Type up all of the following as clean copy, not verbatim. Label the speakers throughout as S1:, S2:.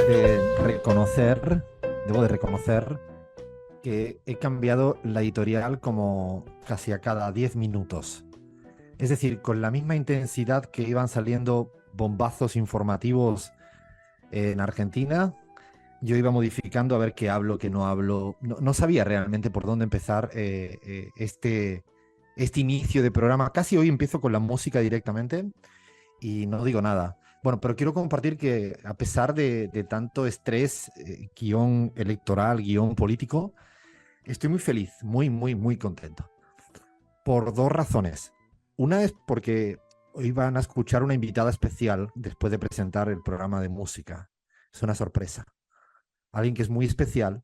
S1: Debo de reconocer que he cambiado la editorial como casi a cada 10 minutos. Es decir, con la misma intensidad que iban saliendo bombazos informativos en Argentina, yo iba modificando a ver qué hablo, qué no hablo. No sabía realmente por dónde empezar este inicio de programa. Casi hoy empiezo con la música directamente y no digo nada. Bueno, pero quiero compartir que a pesar de tanto estrés, guión electoral, guión político, estoy muy feliz, muy contento. Por dos razones. Una es porque hoy van a escuchar una invitada especial después de presentar el programa de música. Es una sorpresa. Alguien que es muy especial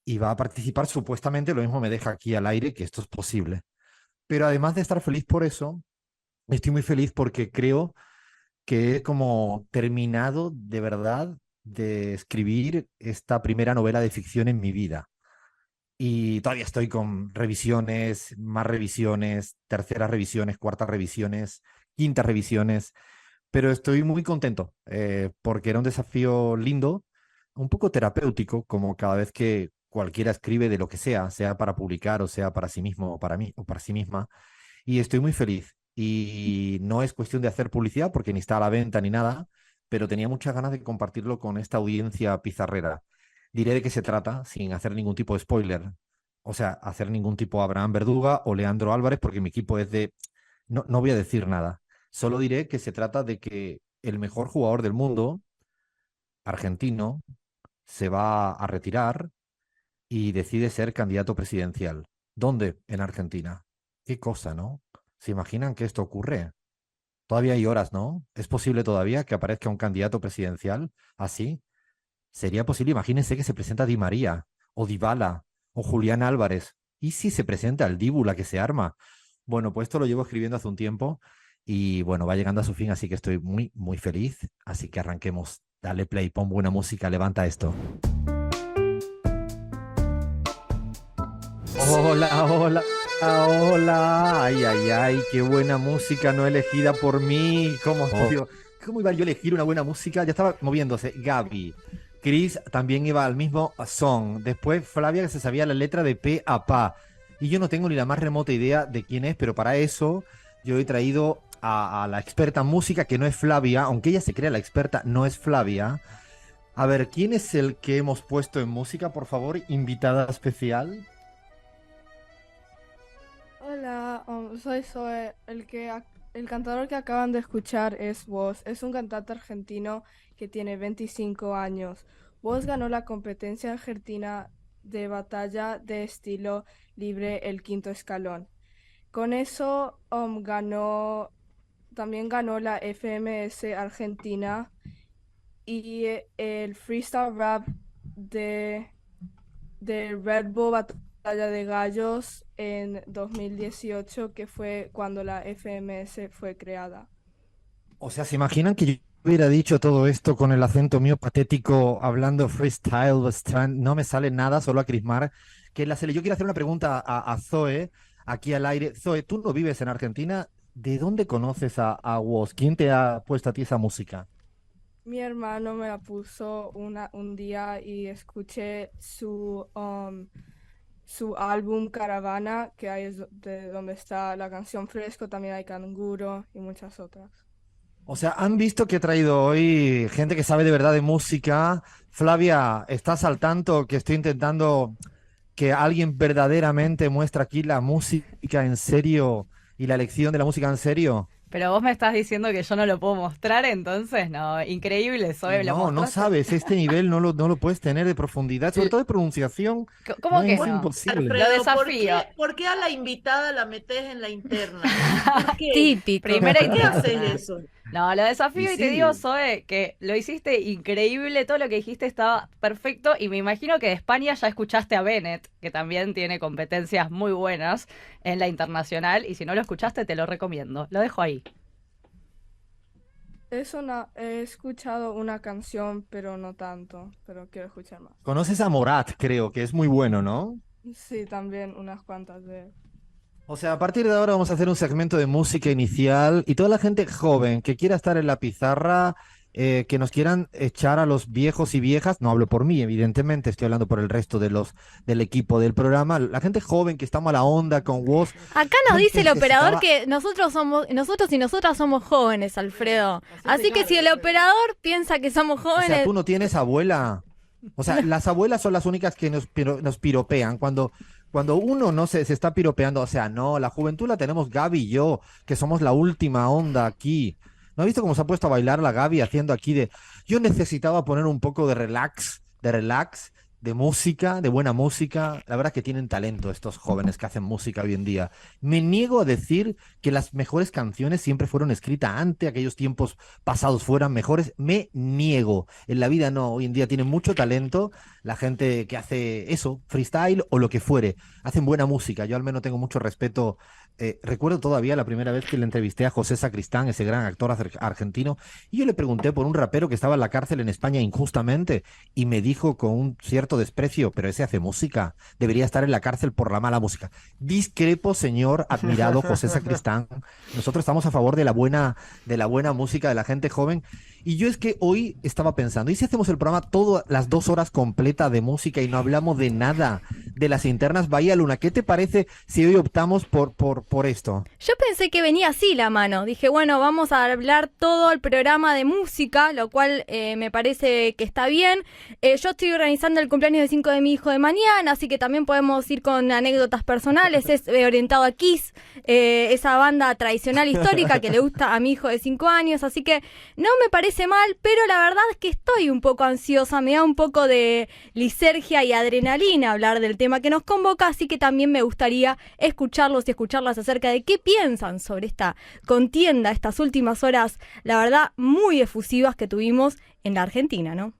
S1: y va a participar supuestamente, lo mismo me deja aquí al aire que esto es posible. Pero además de estar feliz por eso, estoy muy feliz porque creo que he como terminado de verdad de escribir esta primera novela de ficción en mi vida. Y todavía estoy con revisiones, más revisiones, terceras revisiones, cuartas revisiones, quintas revisiones, pero estoy muy contento porque era un desafío lindo, un poco terapéutico, como cada vez que cualquiera escribe de lo que sea para publicar o sea para sí mismo o para mí o para sí misma. Y estoy muy feliz. Y no es cuestión de hacer publicidad porque ni está a la venta ni nada, pero tenía muchas ganas de compartirlo con esta audiencia pizarrera. Diré de qué se trata sin hacer ningún tipo de spoiler. O sea, hacer ningún tipo Abraham Verduga o Leandro Álvarez porque mi equipo es de... No voy a decir nada. Solo diré que se trata de que el mejor jugador del mundo, argentino, se va a retirar y decide ser candidato presidencial. ¿Dónde? En Argentina. Qué cosa, ¿no? ¿Se imaginan que esto ocurre? Todavía hay horas, ¿no? ¿Es posible todavía que aparezca un candidato presidencial así? Sería posible, imagínense que se presenta Di María, o Dybala, o Julián Álvarez. ¿Y si se presenta el Dibu, la que se arma? Bueno, pues esto lo llevo escribiendo hace un tiempo y bueno, va llegando a su fin, así que estoy muy feliz. Así que arranquemos. Dale play, pon buena música, levanta esto. Hola. Ay, qué buena música no elegida por mí. ¿Cómo iba yo a elegir una buena música? Ya estaba moviéndose. Gaby. Chris también iba al mismo son. Después Flavia que se sabía la letra de P a Pa. Y yo no tengo ni la más remota idea de quién es, pero para eso yo he traído a la experta en música, que no es Flavia, aunque ella se crea la experta, no es Flavia. A ver, ¿quién es el que hemos puesto en música, por favor? Invitada especial.
S2: Hola, soy Zoe. El cantador que acaban de escuchar es Woz. Es un cantante argentino que tiene 25 años. Woz ganó la competencia argentina de batalla de estilo libre el quinto escalón. Con eso también ganó la FMS Argentina y el freestyle rap de de Red Bull Batalla de Gallos en 2018, que fue cuando la FMS fue creada.
S1: O sea, ¿se imaginan que yo hubiera dicho todo esto con el acento mío patético, hablando freestyle, no me sale nada, solo a crismar? Yo quiero hacer una pregunta a Zoe, aquí al aire. Zoe, tú no vives en Argentina. ¿De dónde conoces a Woz? ¿Quién te ha puesto a ti esa música?
S2: Mi hermano me la puso un día y escuché su álbum Caravana, que ahí es de donde está la canción Fresco, también hay Canguro y muchas otras.
S1: O sea, han visto que he traído hoy gente que sabe de verdad de música. Flavia, ¿estás al tanto que estoy intentando que alguien verdaderamente muestre aquí la música en serio y la elección de la música en serio?
S3: Pero vos me estás diciendo que yo no lo puedo mostrar, entonces no, increíble, Zoe, ¿lo
S1: No
S3: mostraste?
S1: sabes, este nivel no lo puedes tener de profundidad, sobre todo de pronunciación. No
S3: ¿Cómo que
S1: es
S3: no?
S1: imposible.
S3: Lo
S4: Alfredo,
S3: desafío.
S4: por qué a la invitada la metes en la interna? ¿Por qué?
S5: Típico.
S3: Primera
S4: ¿Por qué haces
S3: interna.
S4: eso?
S3: No, lo
S1: Y
S3: desafío y te digo,
S1: sí,
S3: Zoe, que lo hiciste increíble, todo lo que dijiste estaba perfecto y me imagino que de España ya escuchaste a Bennett, que también tiene competencias muy buenas en la internacional y si no lo escuchaste te lo recomiendo. Lo dejo ahí.
S2: He escuchado una canción, pero no tanto, pero quiero escuchar más.
S1: conoces a Morat, creo, que es muy bueno, ¿no?
S2: Sí, también unas cuantas de...
S1: O sea, a partir de ahora vamos a hacer un segmento de música inicial y toda la gente joven que quiera estar en la pizarra, que nos quieran echar a los viejos y viejas, no hablo por mí, evidentemente, estoy hablando por el resto de del equipo del programa, la gente joven que está mala onda con vos.
S5: Acá nos
S1: No
S5: dice el operador
S1: necesitaba.
S5: que nosotros y nosotras somos jóvenes, Alfredo. Así que si el operador piensa que somos
S1: O sea,
S5: jóvenes,
S1: tú no tienes abuela. O sea, las abuelas son las únicas que nos piropean. Cuando uno no se está piropeando, o sea, no, la juventud la tenemos Gaby y yo, que somos la última onda aquí. ¿No has visto cómo se ha puesto a bailar la Gaby haciendo aquí de... Yo necesitaba poner un poco de relax, de música, de buena música. La verdad que tienen talento estos jóvenes que hacen música hoy en día. Me niego a decir que las mejores canciones siempre fueron escritas antes, aquellos tiempos pasados fueran mejores. Me niego. En la vida no, hoy en día tienen mucho talento la gente que hace eso, freestyle o lo que fuere. Hacen buena música. Yo al menos tengo mucho respeto. Recuerdo todavía la primera vez que le entrevisté a José Sacristán, ese gran actor argentino, y yo le pregunté por un rapero que estaba en la cárcel en España injustamente y me dijo con un cierto desprecio, pero ese hace música, debería estar en la cárcel por la mala música. Discrepo, señor admirado José Sacristán. Nosotros estamos a favor de la buena música de la gente joven. Y yo es que hoy estaba pensando, ¿y si hacemos el programa todas las 2 horas completa de música y no hablamos de nada de las internas Bahía Luna? ¿Qué te parece si hoy optamos por esto?
S5: yo pensé que venía así la mano. Dije, bueno, vamos a hablar todo el programa de música, lo cual me parece que está bien. Yo estoy organizando el cumpleaños de 5 de mi hijo de mañana, así que también podemos ir con anécdotas personales. Es orientado a Kiss, esa banda tradicional histórica que le gusta a mi hijo de 5 años. Así que no me parece mal, pero la verdad es que estoy un poco ansiosa. Me da un poco de lisergia y adrenalina hablar del tema que nos convoca, así que también me gustaría escucharlos y escucharlas acerca de qué piensan sobre esta contienda, estas últimas horas, la verdad, muy efusivas que tuvimos en la Argentina, ¿no?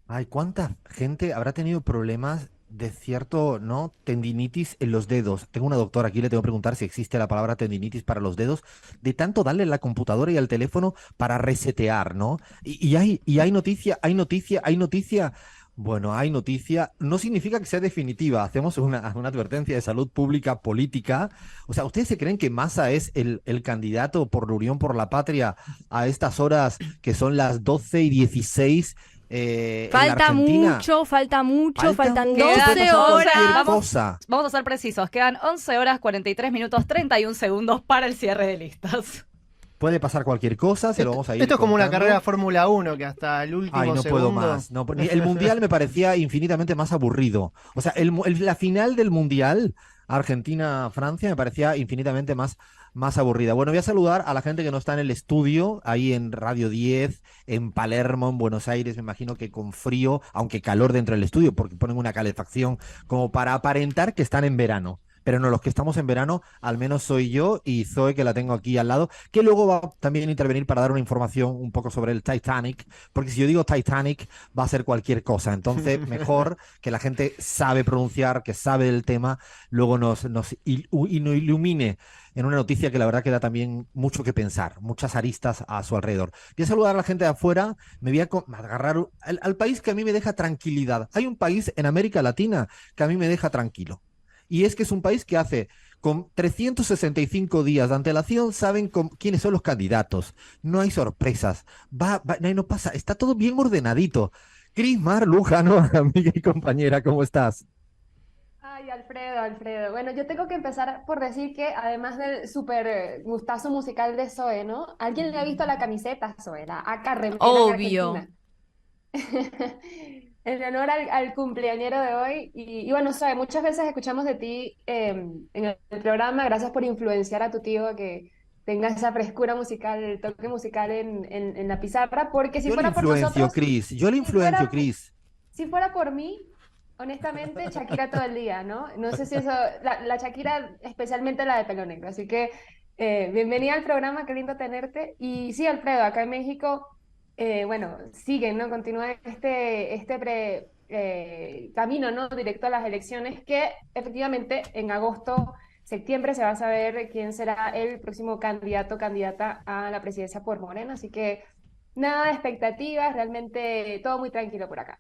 S1: Ay, ¿cuánta gente habrá tenido problemas de cierto, ¿no? Tendinitis en los dedos? Tengo una doctora aquí, le tengo que preguntar si existe la palabra tendinitis para los dedos, de tanto darle a la computadora y al teléfono para resetear, ¿no? Y hay noticia, hay noticia, hay noticia. Bueno, hay noticia. No significa que sea definitiva. Hacemos una advertencia de salud pública política. O sea, ¿ustedes se creen que Massa es el candidato por la Unión por la Patria a estas horas que son las 12:16 en la
S5: Falta
S1: Argentina?
S5: mucho, faltan
S1: Falta
S5: 12
S1: cualquier
S5: horas.
S1: cosa.
S3: Vamos a ser precisos, quedan 11 horas 43 minutos 31 segundos para el cierre de listas.
S1: Puede pasar cualquier cosa, se lo vamos a ir
S6: Esto es como una
S1: contando.
S6: carrera de Fórmula 1 que hasta el último
S1: Ay, no
S6: segundo.
S1: puedo más. No, el Mundial me parecía infinitamente más aburrido. O sea, la final del Mundial, Argentina-Francia, me parecía infinitamente más aburrida. Bueno, voy a saludar a la gente que no está en el estudio, ahí en Radio 10, en Palermo, en Buenos Aires, me imagino que con frío, aunque calor dentro del estudio, porque ponen una calefacción como para aparentar que están en verano. Pero no, los que estamos en verano, al menos soy yo y Zoe, que la tengo aquí al lado, que luego va también a intervenir para dar una información un poco sobre el Titanic, porque si yo digo Titanic va a ser cualquier cosa. Entonces, mejor que la gente sabe pronunciar, que sabe del tema, luego nos ilumine en una noticia que la verdad que da también mucho que pensar, muchas aristas a su alrededor. Voy a saludar a la gente de afuera, me voy a agarrar al país que a mí me deja tranquilidad. Hay un país en América Latina que a mí me deja tranquilo. Y es que es un país que hace con 365 días de antelación, saben quiénes son los candidatos. No hay sorpresas. No pasa. Está todo bien ordenadito. Cris Mar Lujano, amiga y compañera, ¿cómo estás?
S7: Ay, Alfredo. Bueno, yo tengo que empezar por decir que además del súper gustazo musical de Zoe, ¿no? ¿Alguien le ha visto la camiseta, Zoe? La AK remera
S5: Obvio.
S7: argentina. En honor al cumpleañero de hoy. Y bueno, Zoe, muchas veces escuchamos de ti en el programa. Gracias por influenciar a tu tío a que tenga esa frescura musical, el toque musical en la pizarra. Porque si
S1: Yo le
S7: fuera por
S1: influencio,
S7: nosotros,
S1: Cris. Yo le
S7: si
S1: influencio,
S7: fuera,
S1: Cris.
S7: si fuera por mí, honestamente, Shakira todo el día, ¿no? No sé si eso, la Shakira, especialmente la de pelo negro. Así que bienvenida al programa, qué lindo tenerte. Y sí, Alfredo, acá en México, bueno, siguen, ¿no? Continúa este camino, ¿no? Directo a las elecciones, que efectivamente en agosto, septiembre se va a saber quién será el próximo candidato o candidata a la presidencia por Morena. Así que nada de expectativas, realmente todo muy tranquilo por acá.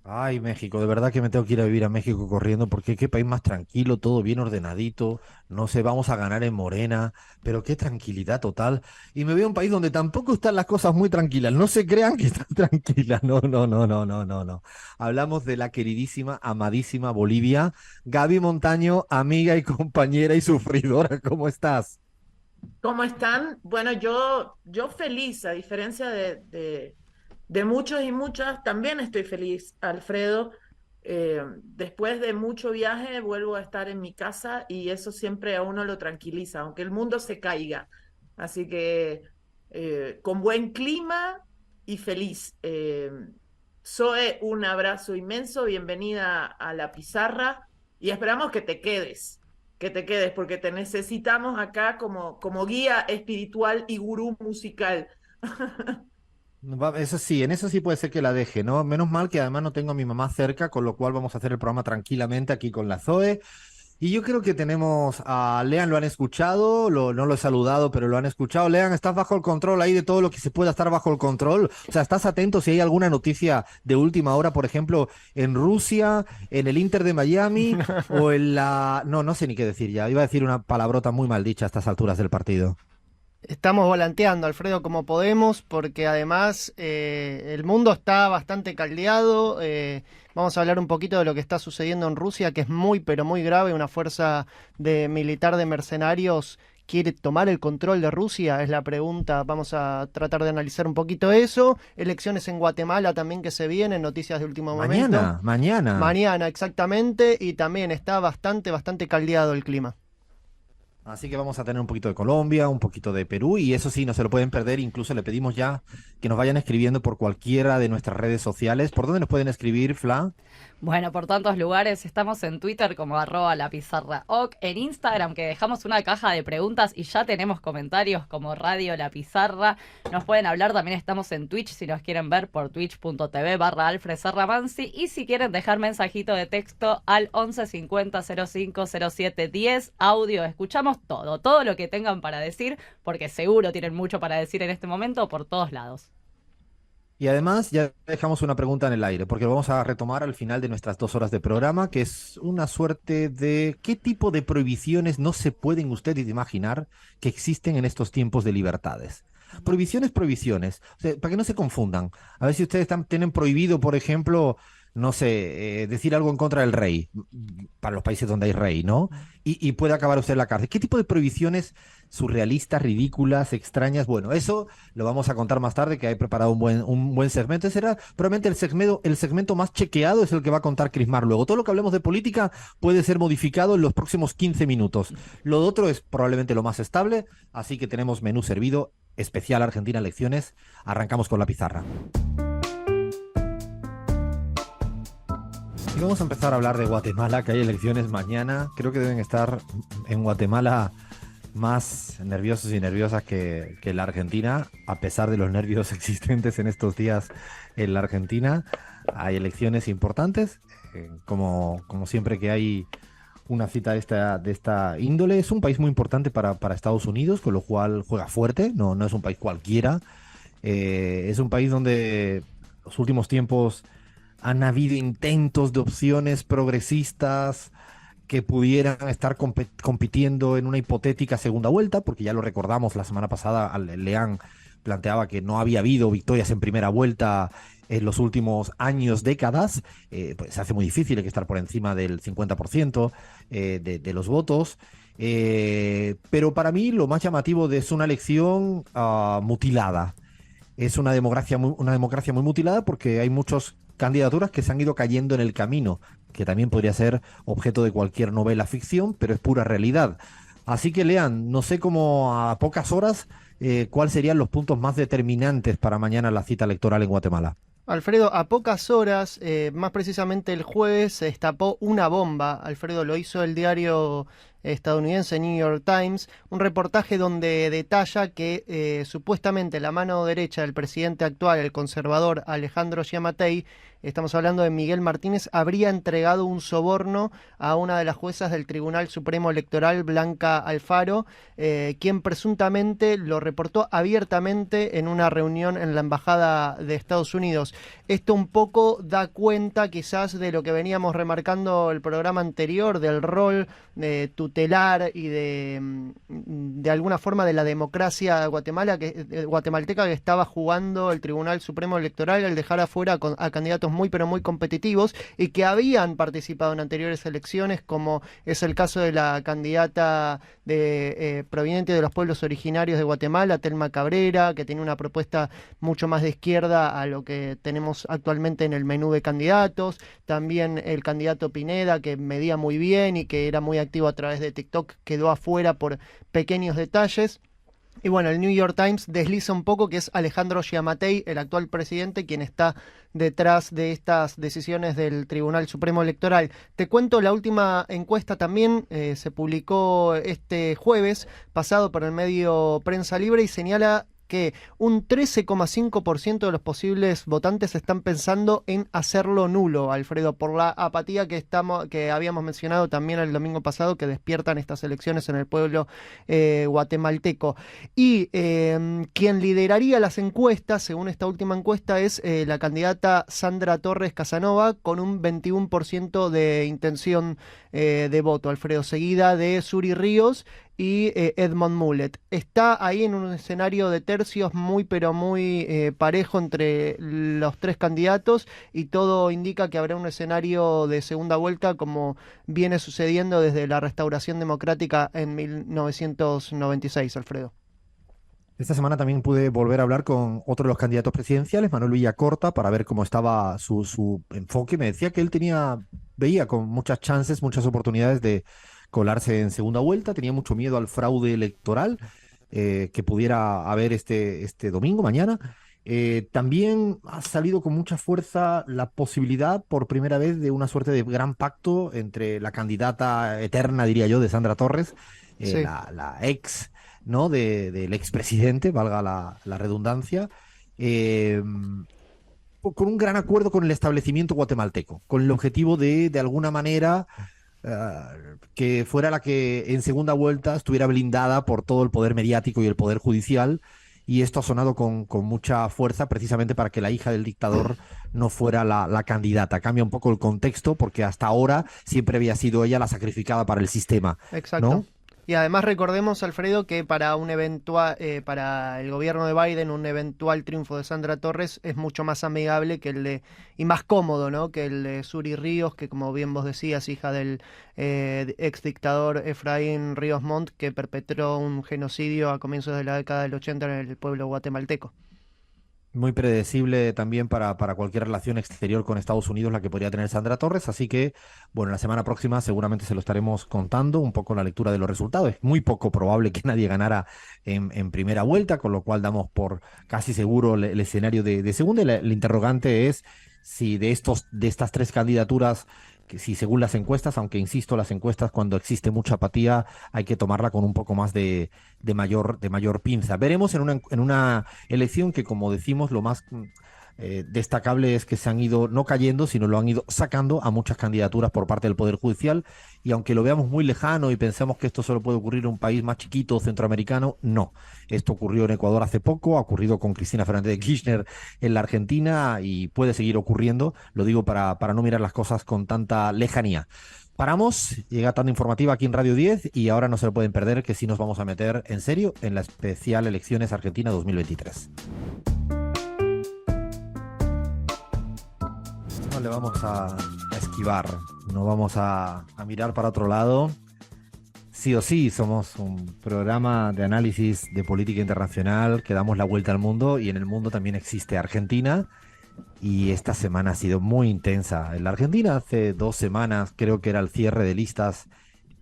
S1: Ay, México, de verdad que me tengo que ir a vivir a México corriendo porque qué país más tranquilo, todo bien ordenadito, no sé, vamos a ganar en Morena, pero qué tranquilidad total. Y me veo un país donde tampoco están las cosas muy tranquilas, no se crean que están tranquilas, no, no, no, no, no, no, no. Hablamos de la queridísima, amadísima Bolivia. Gaby Montaño, amiga y compañera y sufridora, ¿cómo estás?
S4: ¿Cómo están? Bueno, yo feliz, a diferencia de muchos y muchas, también estoy feliz, Alfredo. Después de mucho viaje, vuelvo a estar en mi casa y eso siempre a uno lo tranquiliza, aunque el mundo se caiga. Así que con buen clima y feliz. Zoe, un abrazo inmenso, bienvenida a la pizarra y esperamos que te quedes, porque te necesitamos acá como guía espiritual y gurú musical.
S1: Eso sí, en eso sí puede ser que la deje, ¿no? Menos mal que además no tengo a mi mamá cerca, con lo cual vamos a hacer el programa tranquilamente aquí con la Zoe. Y yo creo que tenemos a Lean, lo han escuchado, no lo he saludado, pero lo han escuchado. Lean, ¿estás bajo el control ahí de todo lo que se pueda estar bajo el control? O sea, ¿estás atento si hay alguna noticia de última hora, por ejemplo, en Rusia, en el Inter de Miami o en la... No, no sé ni qué decir ya. Iba a decir una palabrota muy mal dicha a estas alturas del partido.
S6: Estamos volanteando, Alfredo, como podemos, porque además el mundo está bastante caldeado. Vamos a hablar un poquito de lo que está sucediendo en Rusia, que es muy, pero muy grave. Una fuerza militar de mercenarios quiere tomar el control de Rusia, es la pregunta. Vamos a tratar de analizar un poquito eso. Elecciones en Guatemala también que se vienen, noticias de último momento.
S1: Mañana.
S6: Mañana, exactamente, y también está bastante, bastante caldeado el clima.
S1: Así que vamos a tener un poquito de Colombia, un poquito de Perú y eso sí, no se lo pueden perder. Incluso le pedimos ya que nos vayan escribiendo por cualquiera de nuestras redes sociales. ¿Por dónde nos pueden escribir, Fla?
S3: Bueno, por tantos lugares, estamos en Twitter como @lapizarraoc, en Instagram que dejamos una caja de preguntas y ya tenemos comentarios como Radio La Pizarra. Nos pueden hablar, también estamos en Twitch si nos quieren ver por twitch.tv/Alfred Serramansi y si quieren dejar mensajito de texto al 11 50 05 07 10, audio, escuchamos todo lo que tengan para decir, porque seguro tienen mucho para decir en este momento por todos lados.
S1: Y además ya dejamos una pregunta en el aire, porque lo vamos a retomar al final de nuestras 2 horas de programa, que es una suerte de qué tipo de prohibiciones no se pueden ustedes imaginar que existen en estos tiempos de libertades. Prohibiciones, prohibiciones. O sea, para que no se confundan. A ver si ustedes tienen prohibido, por ejemplo, no sé, decir algo en contra del rey, para los países donde hay rey, ¿no? Y puede acabar usted en la cárcel. ¿Qué tipo de prohibiciones surrealistas, ridículas, extrañas? Bueno, eso lo vamos a contar más tarde, que hay preparado un buen segmento. Ese será probablemente el segmento más chequeado, es el que va a contar Crismar luego. Todo lo que hablemos de política puede ser modificado en los próximos 15 minutos. Lo otro es probablemente lo más estable, así que tenemos menú servido, especial Argentina Elecciones. Arrancamos con la pizarra. Y vamos a empezar a hablar de Guatemala, que hay elecciones mañana. Creo que deben estar en Guatemala más nerviosos y nerviosas que la Argentina, a pesar de los nervios existentes en estos días en la Argentina. Hay elecciones importantes, como siempre que hay una cita de esta índole. Es un país muy importante para Estados Unidos, con lo cual juega fuerte, no es un país cualquiera. Es un país donde los últimos tiempos han habido intentos de opciones progresistas que pudieran estar compitiendo en una hipotética segunda vuelta, porque ya lo recordamos la semana pasada, Leán planteaba que no había habido victorias en primera vuelta en los últimos años, décadas. Pues se hace muy difícil, hay que estar por encima del 50% de los votos. Pero para mí lo más llamativo es una elección mutilada. Es una democracia muy mutilada porque hay muchas candidaturas que se han ido cayendo en el camino, que también podría ser objeto de cualquier novela ficción, pero es pura realidad. Así que Lean, no sé cómo a pocas horas, cuáles serían los puntos más determinantes para mañana la cita electoral en Guatemala.
S6: Alfredo, a pocas horas, más precisamente el jueves, se destapó una bomba. Alfredo, lo hizo el diario estadounidense New York Times, un reportaje donde detalla que supuestamente la mano derecha del presidente actual, el conservador Alejandro Giammattei, estamos hablando de Miguel Martínez, habría entregado un soborno a una de las juezas del Tribunal Supremo Electoral, Blanca Alfaro, quien presuntamente lo reportó abiertamente en una reunión en la Embajada de Estados Unidos. Esto un poco da cuenta quizás de lo que veníamos remarcando el programa anterior, del rol tutelar y de alguna forma de la democracia guatemalteca que estaba jugando el Tribunal Supremo Electoral al dejar afuera a candidatos muy pero muy competitivos y que habían participado en anteriores elecciones, como es el caso de la candidata proveniente de los pueblos originarios de Guatemala, Telma Cabrera, que tiene una propuesta mucho más de izquierda a lo que tenemos actualmente en el menú de candidatos. También el candidato Pineda, que medía muy bien y que era muy activo a través de TikTok, quedó afuera por pequeños detalles. Y bueno, el New York Times desliza un poco que es Alejandro Giammattei, el actual presidente, quien está detrás de estas decisiones del Tribunal Supremo Electoral. Te cuento la última encuesta también, se publicó este jueves pasado por el medio Prensa Libre y señala que un 13,5% de los posibles votantes están pensando en hacerlo nulo, Alfredo, por la apatía que habíamos mencionado también el domingo pasado, que despiertan estas elecciones en el pueblo guatemalteco. Y quien lideraría las encuestas, según esta última encuesta, es la candidata Sandra Torres Casanova, con un 21% de intención de voto, Alfredo, seguida de Suri Ríos y Edmond Mulet. Está ahí en un escenario de tercios muy pero muy parejo entre los tres candidatos y todo indica que habrá un escenario de segunda vuelta como viene sucediendo desde la restauración democrática en 1996, Alfredo.
S1: Esta semana también pude volver a hablar con otro de los candidatos presidenciales, Manuel Villacorta, para ver cómo estaba su enfoque. Me decía que él veía con muchas chances, muchas oportunidades de colarse en segunda vuelta, tenía mucho miedo al fraude electoral que pudiera haber este domingo, mañana. También ha salido con mucha fuerza la posibilidad por primera vez de una suerte de gran pacto entre la candidata eterna, diría yo, de Sandra Torres,
S6: Sí.
S1: la ex, ¿no? Del expresidente, valga la redundancia, con un gran acuerdo con el establecimiento guatemalteco, con el objetivo de alguna manera, que fuera la que en segunda vuelta estuviera blindada por todo el poder mediático y el poder judicial, y esto ha sonado con mucha fuerza precisamente para que la hija del dictador no fuera la candidata. Cambia un poco el contexto porque hasta ahora siempre había sido ella la sacrificada para el sistema,
S6: Exacto.
S1: ¿no?
S6: Y además recordemos, Alfredo, que para para el gobierno de Biden, un eventual triunfo de Sandra Torres es mucho más amigable y más cómodo, ¿no? Que el de Suri Ríos, que como bien vos decías, hija del ex dictador Efraín Ríos Montt, que perpetró un genocidio a comienzos de la década del 80 en el pueblo guatemalteco.
S1: Muy predecible también para cualquier relación exterior con Estados Unidos la que podría tener Sandra Torres, así que, bueno, la semana próxima seguramente se lo estaremos contando, un poco la lectura de los resultados. Es muy poco probable que nadie ganara en primera vuelta, con lo cual damos por casi seguro el escenario de segunda. Y el interrogante es si de estas tres candidaturas, que si según las encuestas, aunque insisto, las encuestas cuando existe mucha apatía hay que tomarla con un poco más de mayor pinza. Veremos en una elección que, como decimos, lo más destacable es que se han ido no cayendo, sino lo han ido sacando a muchas candidaturas por parte del Poder Judicial, y aunque lo veamos muy lejano y pensamos que esto solo puede ocurrir en un país más chiquito centroamericano, no. Esto ocurrió en Ecuador hace poco, ha ocurrido con Cristina Fernández de Kirchner en la Argentina y puede seguir ocurriendo, lo digo para no mirar las cosas con tanta lejanía. Paramos, llega tanda informativa aquí en Radio 10 y ahora no se lo pueden perder, que sí nos vamos a meter en serio en la especial Elecciones Argentina 2023. No le vamos a esquivar, no vamos a mirar para otro lado. Sí o sí, somos un programa de análisis de política internacional que damos la vuelta al mundo, y en el mundo también existe Argentina, y esta semana ha sido muy intensa. En la Argentina hace 2 semanas creo que era el cierre de listas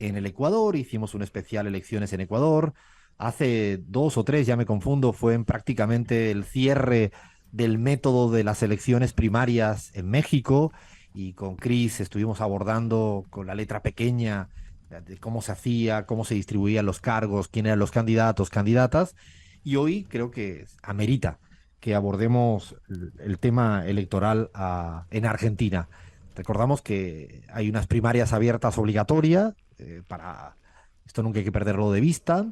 S1: en el Ecuador, hicimos un especial Elecciones en Ecuador. Hace 2 o 3, ya me confundo, fue prácticamente el cierre del método de las elecciones primarias en México, y con Cris estuvimos abordando con la letra pequeña de cómo se hacía, cómo se distribuían los cargos, quién eran los candidatos, candidatas, y hoy creo que amerita que abordemos el tema electoral en Argentina. Recordamos que hay unas primarias abiertas obligatorias, esto nunca hay que perderlo de vista.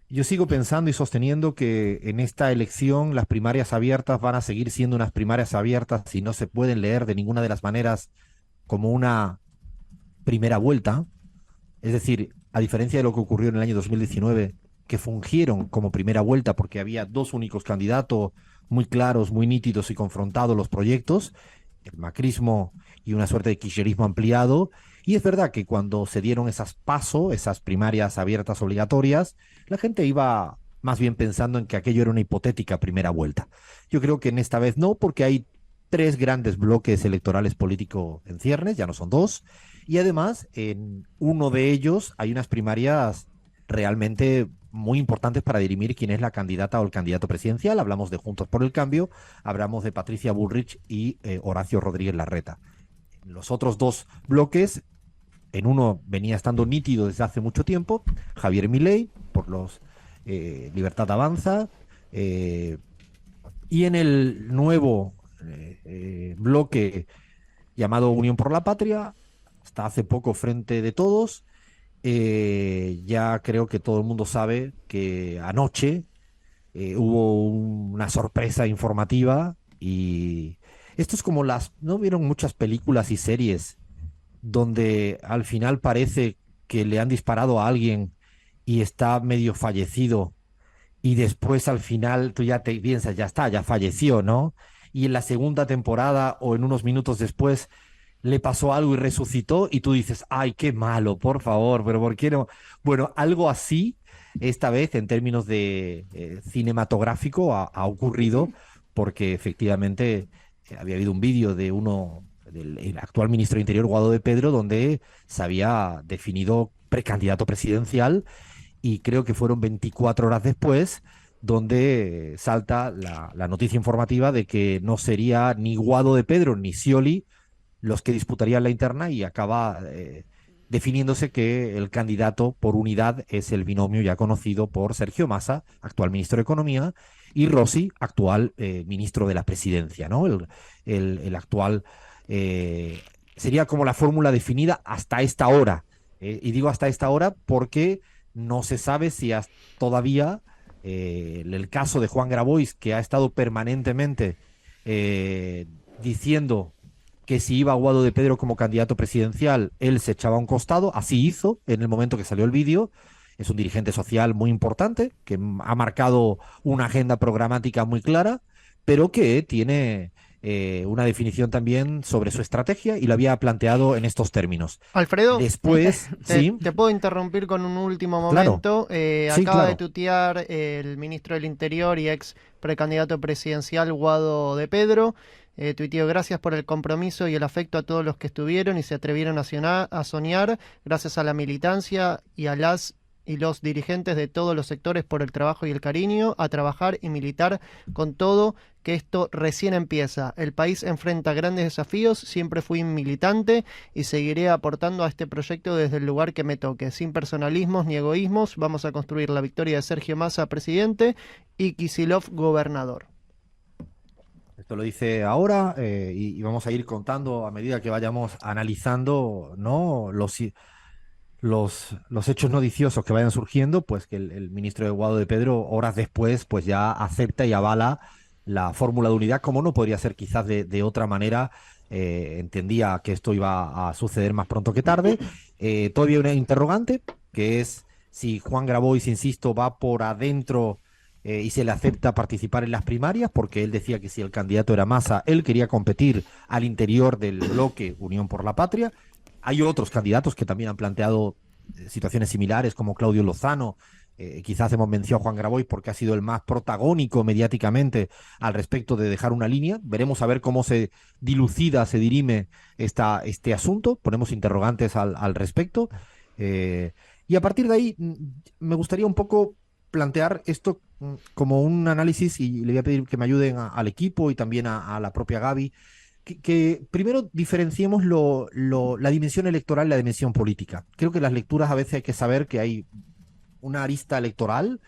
S1: Yo sigo pensando y sosteniendo que en esta elección las primarias abiertas van a seguir siendo unas primarias abiertas y no se pueden leer de ninguna de las maneras como una primera vuelta. Es decir, a diferencia de lo que ocurrió en el año 2019, que fungieron como primera vuelta porque había dos únicos candidatos muy claros, muy nítidos y confrontados los proyectos, el macrismo y una suerte de kirchnerismo ampliado. Y es verdad que cuando se dieron esas primarias abiertas obligatorias, la gente iba más bien pensando en que aquello era una hipotética primera vuelta. Yo creo que en esta vez no, porque hay tres grandes bloques electorales políticos en ciernes, ya no son dos, y además en uno de ellos hay unas primarias realmente muy importantes para dirimir quién es la candidata o el candidato presidencial. Hablamos de Juntos por el Cambio, hablamos de Patricia Bullrich y Horacio Rodríguez Larreta. En los otros dos bloques, en uno venía estando nítido desde hace mucho tiempo, Javier Milei, por los Libertad Avanza, y en el nuevo bloque llamado Unión por la Patria, hasta hace poco Frente de Todos. Ya creo que todo el mundo sabe que anoche hubo una sorpresa informativa y esto es como ¿no vieron muchas películas y series donde al final parece que le han disparado a alguien y está medio fallecido y después al final tú ya te piensas, ya está, ya falleció, ¿no? Y en la segunda temporada o en unos minutos después le pasó algo y resucitó y tú dices, ay, qué malo, por favor, pero ¿por qué no? Bueno, algo así, esta vez en términos de cinematográfico ha ocurrido porque efectivamente había habido un vídeo de del actual ministro de Interior, Guado de Pedro, donde se había definido precandidato presidencial y creo que fueron 24 horas después donde salta la noticia informativa de que no sería ni Guado de Pedro ni Scioli los que disputarían la interna y acaba definiéndose que el candidato por unidad es el binomio ya conocido por Sergio Massa, actual ministro de Economía, y Rossi, actual ministro de la Presidencia, ¿no? El actual sería como la fórmula definida hasta esta hora. Y digo hasta esta hora porque no se sabe si todavía el caso de Juan Grabois, que ha estado permanentemente diciendo que si iba Guado de Pedro como candidato presidencial, él se echaba a un costado, así hizo en el momento que salió el vídeo. Es un dirigente social muy importante, que ha marcado una agenda programática muy clara, pero que tiene una definición también sobre su estrategia y lo había planteado en estos términos.
S6: Alfredo,
S1: Después, ¿sí?
S6: te puedo interrumpir con un último
S1: Claro.
S6: momento.
S1: Sí,
S6: Acaba
S1: claro.
S6: de tuitear el ministro del Interior y ex precandidato presidencial Guado de Pedro. Tuiteó: gracias por el compromiso y el afecto a todos los que estuvieron y se atrevieron a soñar, gracias a la militancia y a las y los dirigentes de todos los sectores por el trabajo y el cariño, a trabajar y militar con todo, que esto recién empieza. El país enfrenta grandes desafíos, siempre fui militante y seguiré aportando a este proyecto desde el lugar que me toque, sin personalismos ni egoísmos. Vamos a construir la victoria de Sergio Massa, presidente, y Kicillof, gobernador.
S1: Esto lo dice ahora y vamos a ir contando a medida que vayamos analizando, ¿no? Los hechos noticiosos que vayan surgiendo, pues que el ministro de Guado de Pedro, horas después, pues ya acepta y avala la fórmula de unidad, como no podría ser quizás de otra manera. Entendía que esto iba a suceder más pronto que tarde. Todavía una interrogante, que es si Juan Grabois, insisto, va por adentro y se le acepta participar en las primarias, porque él decía que si el candidato era Massa, él quería competir al interior del bloque Unión por la Patria. Hay otros candidatos que también han planteado situaciones similares, como Claudio Lozano. Quizás hemos mencionado a Juan Grabois porque ha sido el más protagónico mediáticamente al respecto de dejar una línea. Veremos a ver cómo se dilucida, se dirime este asunto. Ponemos interrogantes al respecto. Y a partir de ahí me gustaría un poco plantear esto como un análisis, y le voy a pedir que me ayuden al equipo y también a la propia Gaby, que primero diferenciemos la dimensión electoral y la dimensión política. Creo que las lecturas a veces hay que saber que hay una arista electoral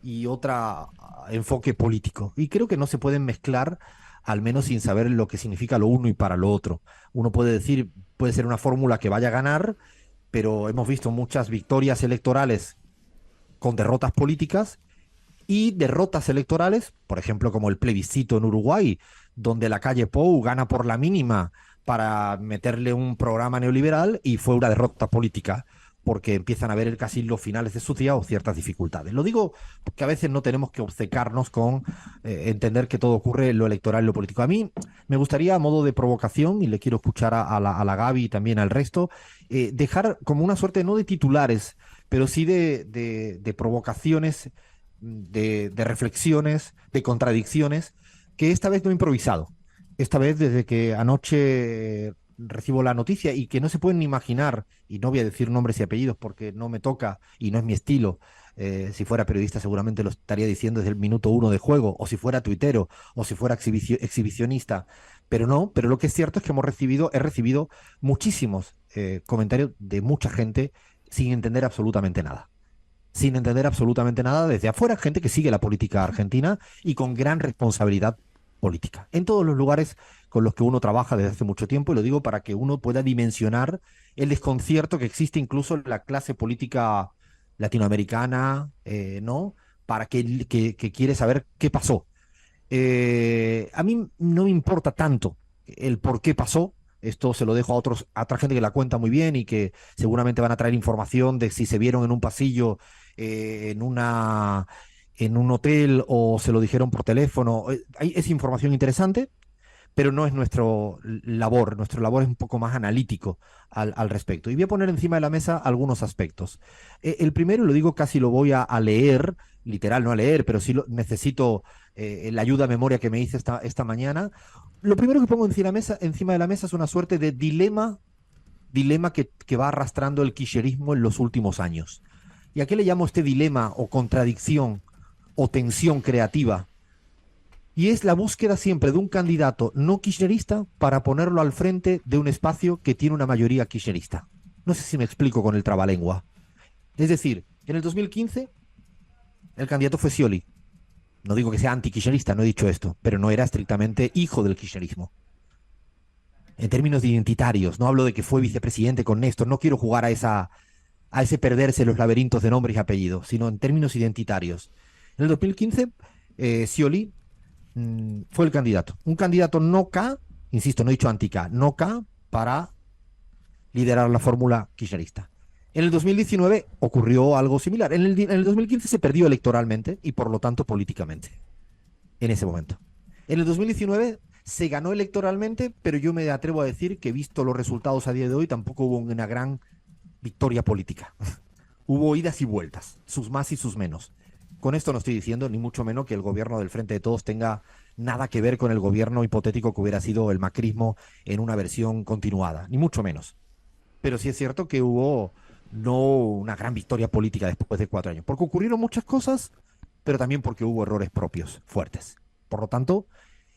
S1: y otra enfoque político. Y creo que no se pueden mezclar, al menos sin saber lo que significa lo uno y para lo otro. Uno puede decir, puede ser una fórmula que vaya a ganar, pero hemos visto muchas victorias electorales con derrotas políticas y derrotas electorales, por ejemplo, como el plebiscito en Uruguay, donde la calle Pou gana por la mínima para meterle un programa neoliberal y fue una derrota política, porque empiezan a ver casi los finales de su día o ciertas dificultades. Lo digo porque a veces no tenemos que obcecarnos con entender que todo ocurre en lo electoral y lo político. A mí me gustaría, a modo de provocación, y le quiero escuchar a la Gaby y también al resto, dejar como una suerte, no de titulares, pero sí de provocaciones, de reflexiones, de contradicciones, que esta vez no he improvisado. Esta vez, desde que anoche recibo la noticia y que no se pueden ni imaginar, y no voy a decir nombres y apellidos porque no me toca y no es mi estilo. Si fuera periodista seguramente lo estaría diciendo desde el minuto 1 de juego, o si fuera tuitero, o si fuera exhibicionista, pero no. Pero lo que es cierto es que he recibido muchísimos comentarios de mucha gente sin entender absolutamente nada. Sin entender absolutamente nada desde afuera, gente que sigue la política argentina y con gran responsabilidad política, en todos los lugares con los que uno trabaja desde hace mucho tiempo, y lo digo para que uno pueda dimensionar el desconcierto que existe incluso en la clase política latinoamericana, ¿no? Para que quiere saber qué pasó. A mí no me importa tanto el por qué pasó. Esto se lo dejo a otra gente que la cuenta muy bien y que seguramente van a traer información de si se vieron en un pasillo, en un hotel, o se lo dijeron por teléfono. Es información interesante, pero no es nuestro labor. Nuestro labor es un poco más analítico al respecto. Y voy a poner encima de la mesa algunos aspectos. El primero, lo digo, casi lo voy a leer, literal, no a leer, pero sí necesito la ayuda a memoria que me hice esta mañana. Lo primero que pongo encima de la mesa es una suerte de dilema que va arrastrando el kirchnerismo en los últimos años. ¿Y a qué le llamo este dilema o contradicción o tensión creativa? Y es la búsqueda siempre de un candidato no kirchnerista para ponerlo al frente de un espacio que tiene una mayoría kirchnerista. No sé si me explico con el trabalengua. Es decir, en el 2015 el candidato fue Scioli. No digo que sea anti-kirchnerista, no he dicho esto, pero no era estrictamente hijo del kirchnerismo. En términos identitarios, no hablo de que fue vicepresidente con Néstor, no quiero jugar a ese perderse en los laberintos de nombres y apellidos, sino en términos identitarios. En el 2015, Scioli fue el candidato. Un candidato no K, insisto, no he dicho anti-K, no K para liderar la fórmula kirchnerista. En el 2019 ocurrió algo similar. En el 2015 se perdió electoralmente y por lo tanto políticamente, en ese momento. En el 2019 se ganó electoralmente, pero yo me atrevo a decir que, visto los resultados a día de hoy, tampoco hubo una gran victoria política. Hubo idas y vueltas, sus más y sus menos. Con esto no estoy diciendo ni mucho menos que el gobierno del Frente de Todos tenga nada que ver con el gobierno hipotético que hubiera sido el macrismo en una versión continuada, ni mucho menos. Pero sí es cierto que hubo no una gran victoria política después de 4 años, porque ocurrieron muchas cosas, pero también porque hubo errores propios fuertes. Por lo tanto,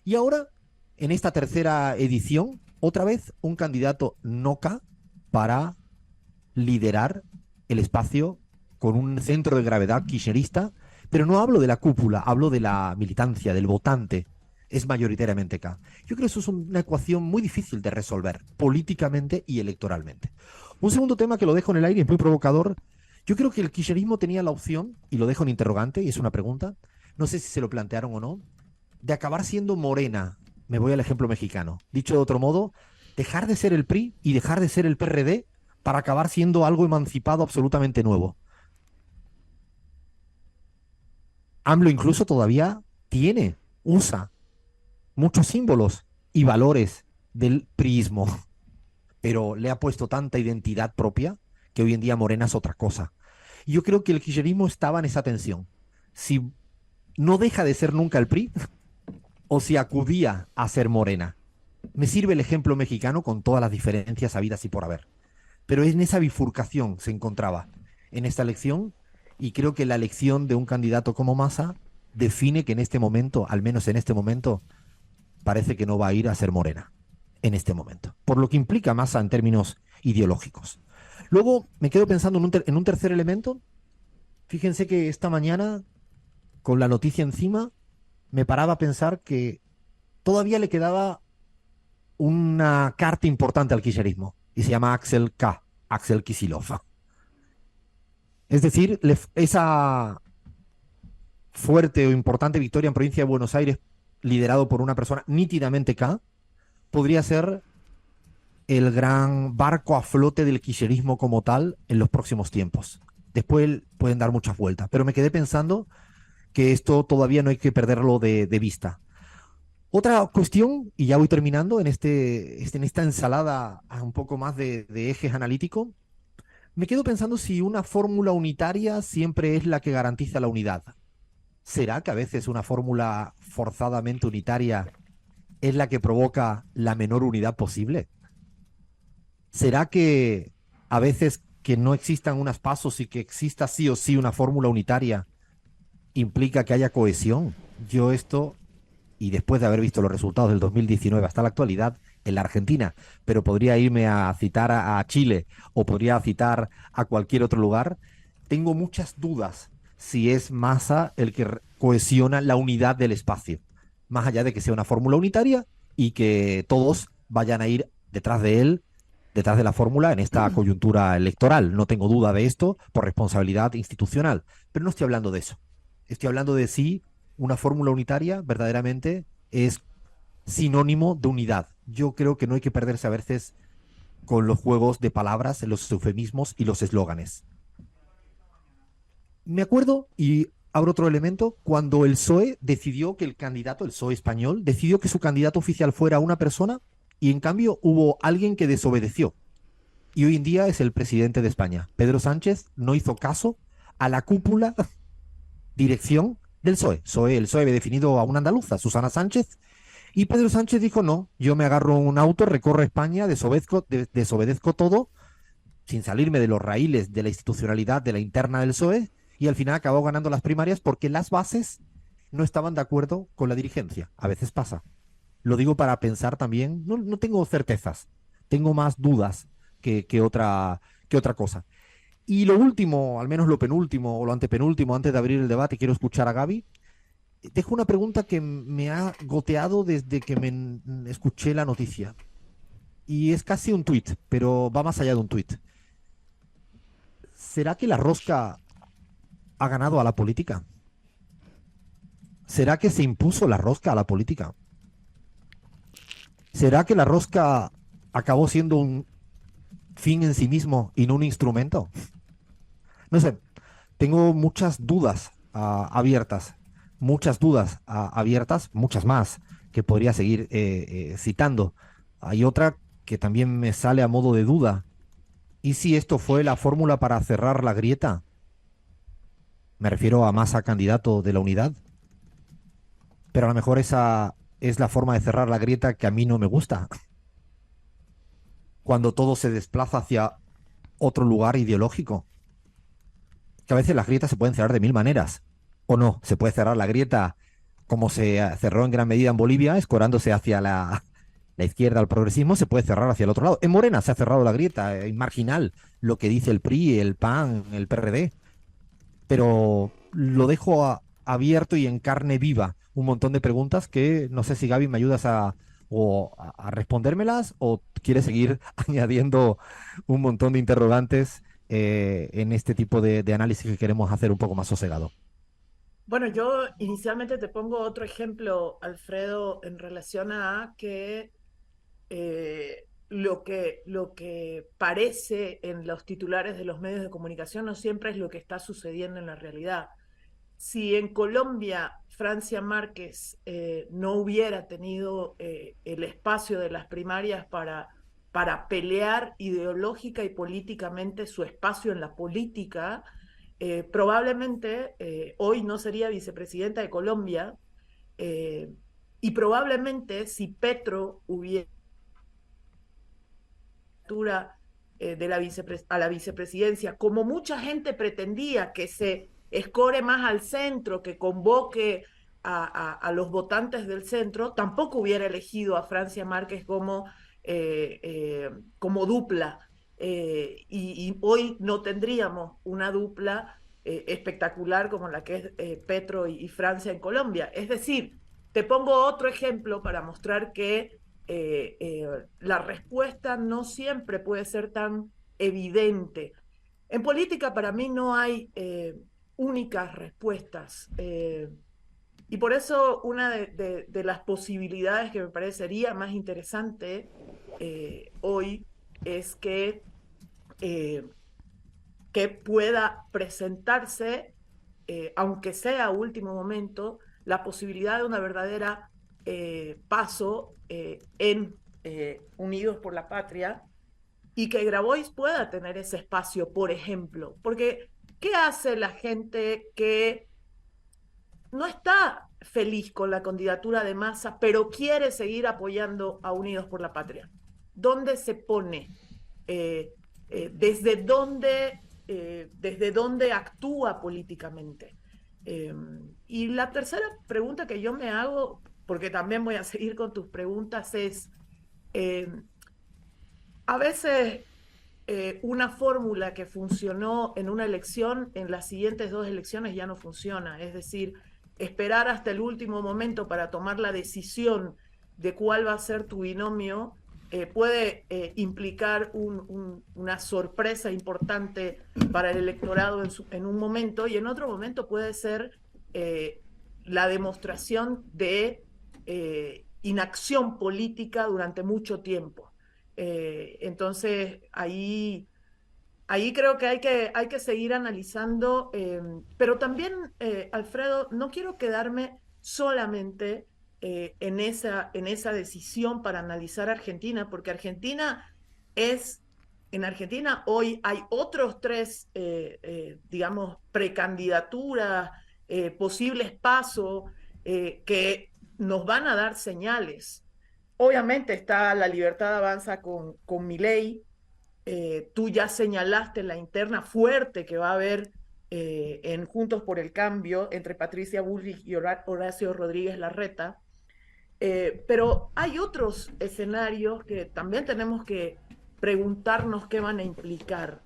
S1: y ahora, en esta tercera edición, otra vez un candidato NOCA para liderar el espacio con un centro de gravedad kirchnerista, pero no hablo de la cúpula, hablo de la militancia, del votante. Es mayoritariamente K. Yo creo que eso es una ecuación muy difícil de resolver políticamente y electoralmente. Un segundo tema que lo dejo en el aire, es muy provocador. Yo creo que el kirchnerismo tenía la opción, y lo dejo en interrogante, y es una pregunta, no sé si se lo plantearon o no, de acabar siendo Morena. Me voy al ejemplo mexicano. Dicho de otro modo, dejar de ser el PRI y dejar de ser el PRD para acabar siendo algo emancipado absolutamente nuevo. AMLO incluso todavía usa muchos símbolos y valores del priismo, pero le ha puesto tanta identidad propia que hoy en día Morena es otra cosa. Y yo creo que el kirchnerismo estaba en esa tensión. Si no deja de ser nunca el PRI, o si acudía a ser Morena. Me sirve el ejemplo mexicano con todas las diferencias habidas y por haber. Pero en esa bifurcación se encontraba en esta elección, y creo que la elección de un candidato como Massa define que en este momento, al menos en este momento, parece que no va a ir a ser Morena en este momento, por lo que implica Massa en términos ideológicos. Luego me quedo pensando en un tercer elemento. Fíjense que esta mañana con la noticia encima, me paraba a pensar que todavía le quedaba una carta importante al kirchnerismo y se llama Axel Kicillof. Es decir, esa fuerte o importante victoria en provincia de Buenos Aires, liderado por una persona nítidamente K, podría ser el gran barco a flote del kirchnerismo como tal en los próximos tiempos. Después pueden dar muchas vueltas, pero me quedé pensando que esto todavía no hay que perderlo de vista. Otra cuestión, y ya voy terminando en esta ensalada un poco más de ejes analítico, me quedo pensando si una fórmula unitaria siempre es la que garantiza la unidad. ¿Será que a veces una fórmula forzadamente unitaria es la que provoca la menor unidad posible? ¿Será que a veces que no existan unos pasos y que exista sí o sí una fórmula unitaria implica que haya cohesión? Yo esto, y después de haber visto los resultados del 2019 hasta la actualidad en la Argentina, pero podría irme a citar a Chile o podría citar a cualquier otro lugar, tengo muchas dudas si es Massa el que cohesiona la unidad del espacio, más allá de que sea una fórmula unitaria y que todos vayan a ir detrás de él, detrás de la fórmula en esta coyuntura electoral. No tengo duda de esto por responsabilidad institucional, pero no estoy hablando de eso. Estoy hablando de si una fórmula unitaria verdaderamente es sinónimo de unidad. Yo creo que no hay que perderse a veces con los juegos de palabras, los eufemismos y los eslóganes. Me acuerdo, y abro otro elemento, cuando el PSOE decidió que el candidato, el PSOE español, decidió que su candidato oficial fuera una persona y en cambio hubo alguien que desobedeció. Y hoy en día es el presidente de España. Pedro Sánchez no hizo caso a la cúpula dirección del PSOE. El PSOE había definido a una andaluza, Susana Sánchez, y Pedro Sánchez dijo, no, yo me agarro un auto, recorro España, desobedezco todo, sin salirme de los raíles de la institucionalidad de la interna del PSOE, y al final acabó ganando las primarias porque las bases no estaban de acuerdo con la dirigencia. A veces pasa. Lo digo para pensar también, no tengo certezas, tengo más dudas que otra cosa. Y lo último, al menos lo penúltimo o lo antepenúltimo, antes de abrir el debate, quiero escuchar a Gaby. Dejo una pregunta que me ha goteado desde que me escuché la noticia. Y es casi un tuit, pero va más allá de un tuit. ¿Será que la rosca ha ganado a la política? ¿Será que se impuso la rosca a la política? ¿Será que la rosca acabó siendo un fin en sí mismo y no un instrumento? No sé, tengo muchas dudas abiertas, muchas más que podría seguir citando. Hay otra que también me sale a modo de duda. ¿Y si esto fue la fórmula para cerrar la grieta? Me refiero a Massa candidato de la unidad. Pero a lo mejor esa es la forma de cerrar la grieta que a mí no me gusta. Cuando todo se desplaza hacia otro lugar ideológico. Que a veces las grietas se pueden cerrar de mil maneras. O no, se puede cerrar la grieta como se cerró en gran medida en Bolivia, escorándose hacia la izquierda al progresismo, se puede cerrar hacia el otro lado. En Morena se ha cerrado la grieta, marginal, lo que dice el PRI, el PAN, el PRD. Pero lo dejo abierto y en carne viva un montón de preguntas que no sé si Gaby me ayudas a respondérmelas o quieres seguir añadiendo un montón de interrogantes en este tipo de análisis que queremos hacer un poco más sosegado.
S4: Bueno, yo inicialmente te pongo otro ejemplo, Alfredo, en relación a que lo que parece en los titulares de los medios de comunicación no siempre es lo que está sucediendo en la realidad. Si en Colombia Francia Márquez no hubiera tenido el espacio de las primarias para pelear ideológica y políticamente su espacio en la política, probablemente hoy no sería vicepresidenta de Colombia y probablemente si Petro hubiera de a la vicepresidencia, como mucha gente pretendía, que se escore más al centro, que convoque a los votantes del centro, tampoco hubiera elegido a Francia Márquez como dupla. Y hoy no tendríamos una dupla espectacular como la que es Petro y Francia en Colombia. Es decir, te pongo otro ejemplo para mostrar que la respuesta no siempre puede ser tan evidente. En política para mí no hay únicas respuestas. Y por eso una de las posibilidades que me parecería más interesante hoy es que pueda presentarse, aunque sea a último momento, la posibilidad de una verdadera paso en Unidos por la Patria, y que Grabois pueda tener ese espacio, por ejemplo. Porque, ¿qué hace la gente que no está feliz con la candidatura de Massa, pero quiere seguir apoyando a Unidos por la Patria? ¿Dónde se pone? ¿Desde dónde actúa políticamente? Y la tercera pregunta que yo me hago, porque también voy a seguir con tus preguntas, es, a veces una fórmula que funcionó en una elección, en las siguientes 2 elecciones ya no funciona. Es decir, esperar hasta el último momento para tomar la decisión de cuál va a ser tu binomio puede implicar una sorpresa importante para el electorado en un momento, y en otro momento puede ser la demostración de inacción política durante mucho tiempo. Entonces, ahí creo que hay que seguir analizando, pero también, Alfredo, no quiero quedarme solamente en esa decisión para analizar Argentina, porque en Argentina hoy hay otros 3, digamos, precandidaturas, posibles pasos que nos van a dar señales. Obviamente está La Libertad Avanza con Milei. Tú ya señalaste la interna fuerte que va a haber en Juntos por el Cambio entre Patricia Bullrich y Horacio Rodríguez Larreta. Pero hay otros escenarios que también tenemos que preguntarnos qué van a implicar.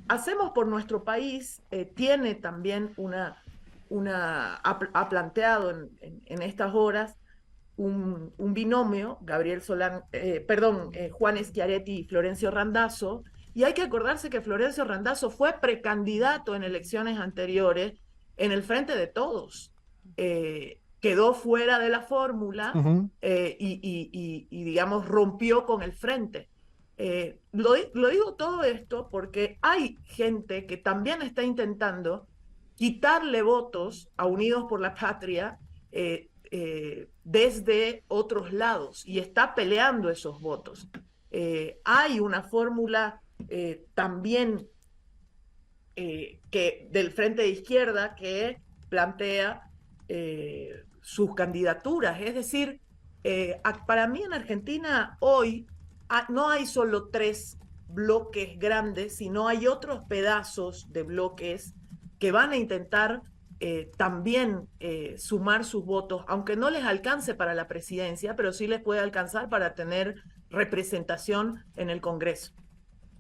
S4: Hacemos por Nuestro País tiene también ha planteado en estas horas un binomio, Juan Schiaretti y Florencio Randazzo, y hay que acordarse que Florencio Randazzo fue precandidato en elecciones anteriores en el Frente de Todos. Quedó fuera de la fórmula y, digamos, rompió con el Frente. Lo digo todo esto porque hay gente que también está intentando quitarle votos a Unidos por la Patria desde otros lados, y está peleando esos votos. Hay una fórmula también del Frente de Izquierda que plantea sus candidaturas. Es decir, para mí en Argentina hoy no hay solo 3 bloques grandes, sino hay otros pedazos de bloques que van a intentar también sumar sus votos, aunque no les alcance para la presidencia, pero sí les puede alcanzar para tener representación en el Congreso.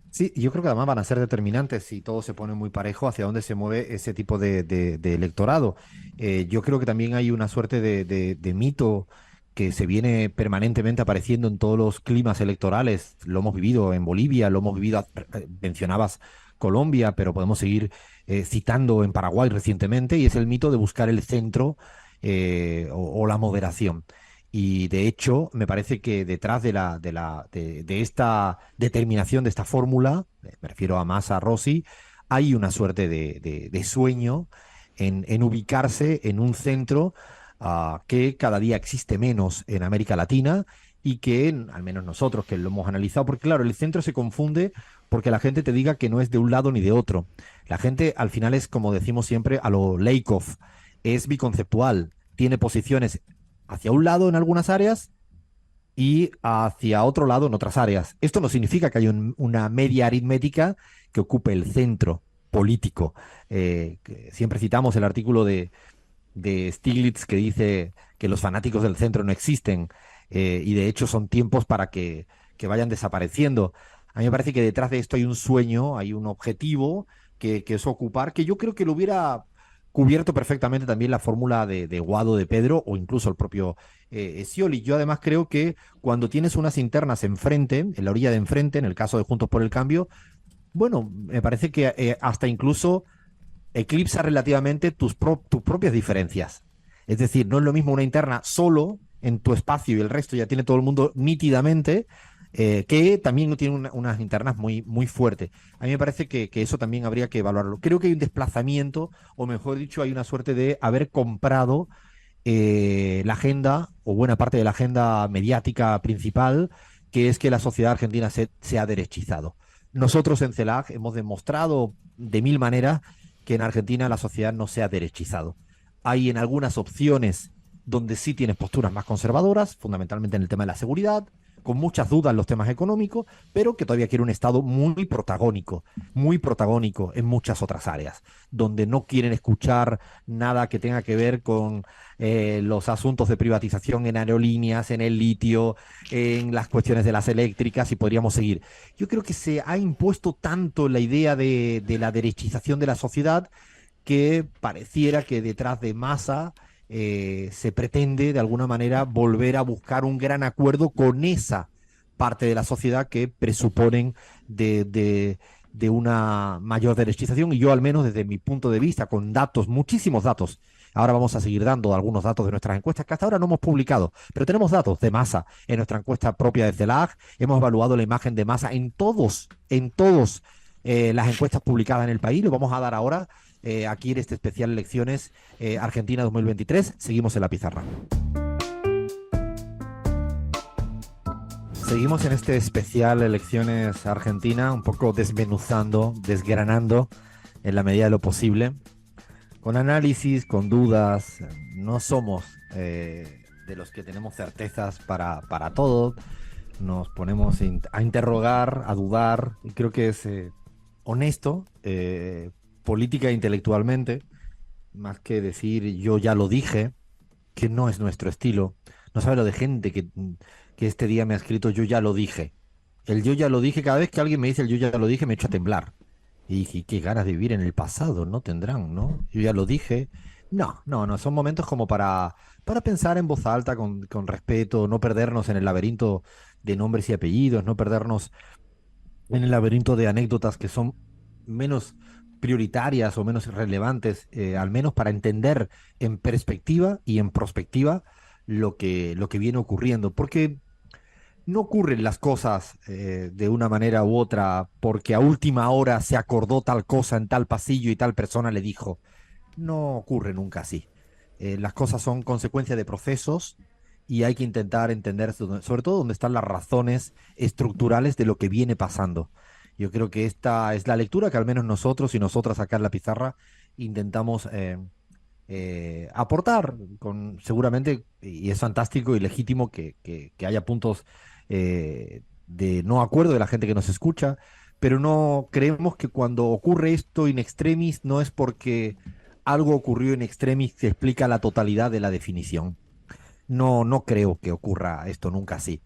S1: Sí, yo creo que además van a ser determinantes si todo se pone muy parejo hacia dónde se mueve ese tipo de electorado. Yo creo que también hay una suerte de mito que se viene permanentemente apareciendo en todos los climas electorales. Lo hemos vivido en Bolivia, lo hemos vivido, mencionabas Colombia, pero podemos seguir citando en Paraguay recientemente, y es el mito de buscar el centro o la moderación. Y de hecho, me parece que detrás de esta determinación, de esta fórmula, me refiero a Massa, Rossi, hay una suerte de sueño en ubicarse en un centro que cada día existe menos en América Latina, y que, al menos nosotros que lo hemos analizado, porque claro, el centro se confunde porque la gente te diga que no es de un lado ni de otro. La gente al final es, como decimos siempre, a lo Lakoff, es biconceptual, tiene posiciones hacia un lado en algunas áreas y hacia otro lado en otras áreas. Esto no significa que haya una media aritmética que ocupe el centro político. Siempre citamos el artículo de Stiglitz que dice que los fanáticos del centro no existen, y de hecho son tiempos para que vayan desapareciendo. A mí me parece que detrás de esto hay un sueño, hay un objetivo que eso ocupar, que yo creo que lo hubiera cubierto perfectamente también la fórmula de Guado, de Pedro o incluso el propio Scioli. Yo además creo que cuando tienes unas internas enfrente, en la orilla de enfrente, en el caso de Juntos por el Cambio, bueno, me parece que hasta incluso eclipsa relativamente tus propias diferencias. Es decir, no es lo mismo una interna solo en tu espacio y el resto ya tiene todo el mundo nítidamente, que también tiene unas internas muy fuertes. A mí me parece que eso también habría que evaluarlo. Creo que hay un desplazamiento, o mejor dicho, hay una suerte de haber comprado la agenda, o buena parte de la agenda mediática principal, que es que la sociedad argentina se ha derechizado. Nosotros en CELAC hemos demostrado de mil maneras que en Argentina la sociedad no se ha derechizado. Hay en algunas opciones donde sí tienes posturas más conservadoras, fundamentalmente en el tema de la seguridad, con muchas dudas en los temas económicos, pero que todavía quiere un Estado muy protagónico en muchas otras áreas, donde no quieren escuchar nada que tenga que ver con los asuntos de privatización en aerolíneas, en el litio, en las cuestiones de las eléctricas, y podríamos seguir. Yo creo que se ha impuesto tanto la idea de la derechización de la sociedad que pareciera que detrás de Massa se pretende de alguna manera volver a buscar un gran acuerdo con esa parte de la sociedad que presuponen de una mayor derechización, y yo al menos desde mi punto de vista, con datos, muchísimos datos, ahora vamos a seguir dando algunos datos de nuestras encuestas que hasta ahora no hemos publicado, pero tenemos datos de Massa en nuestra encuesta propia de CELAC, hemos evaluado la imagen de Massa en todos las encuestas publicadas en el país, lo vamos a dar ahora aquí en este especial Elecciones Argentina 2023. Seguimos en la pizarra. Seguimos en este especial Elecciones Argentina, un poco desmenuzando, desgranando en la medida de lo posible, con análisis, con dudas. No somos de los que tenemos certezas para todo. Nos ponemos a interrogar, a dudar, y creo que es honesto, política e intelectualmente, más que decir yo ya lo dije, que no es nuestro estilo. No sabe lo de gente que este día me ha escrito yo ya lo dije. El yo ya lo dije, cada vez que alguien me dice el yo ya lo dije, me echo a temblar. Y dije, qué ganas de vivir en el pasado, ¿no? Tendrán, ¿no? Yo ya lo dije. No, son momentos como para pensar en voz alta, con respeto, no perdernos en el laberinto de nombres y apellidos, no perdernos en el laberinto de anécdotas que son menos prioritarias o menos relevantes, al menos para entender en perspectiva y en prospectiva lo que viene ocurriendo. Porque no ocurren las cosas de una manera u otra porque a última hora se acordó tal cosa en tal pasillo y tal persona le dijo. No ocurre nunca así. Las cosas son consecuencia de procesos y hay que intentar entender sobre todo dónde están las razones estructurales de lo que viene pasando. Yo creo que esta es la lectura que al menos nosotros y nosotras acá en la pizarra intentamos aportar, seguramente, y es fantástico y legítimo que haya puntos de no acuerdo de la gente que nos escucha, pero no creemos que cuando ocurre esto in extremis no es porque algo ocurrió in extremis que explica la totalidad de la definición. No creo que ocurra esto nunca así.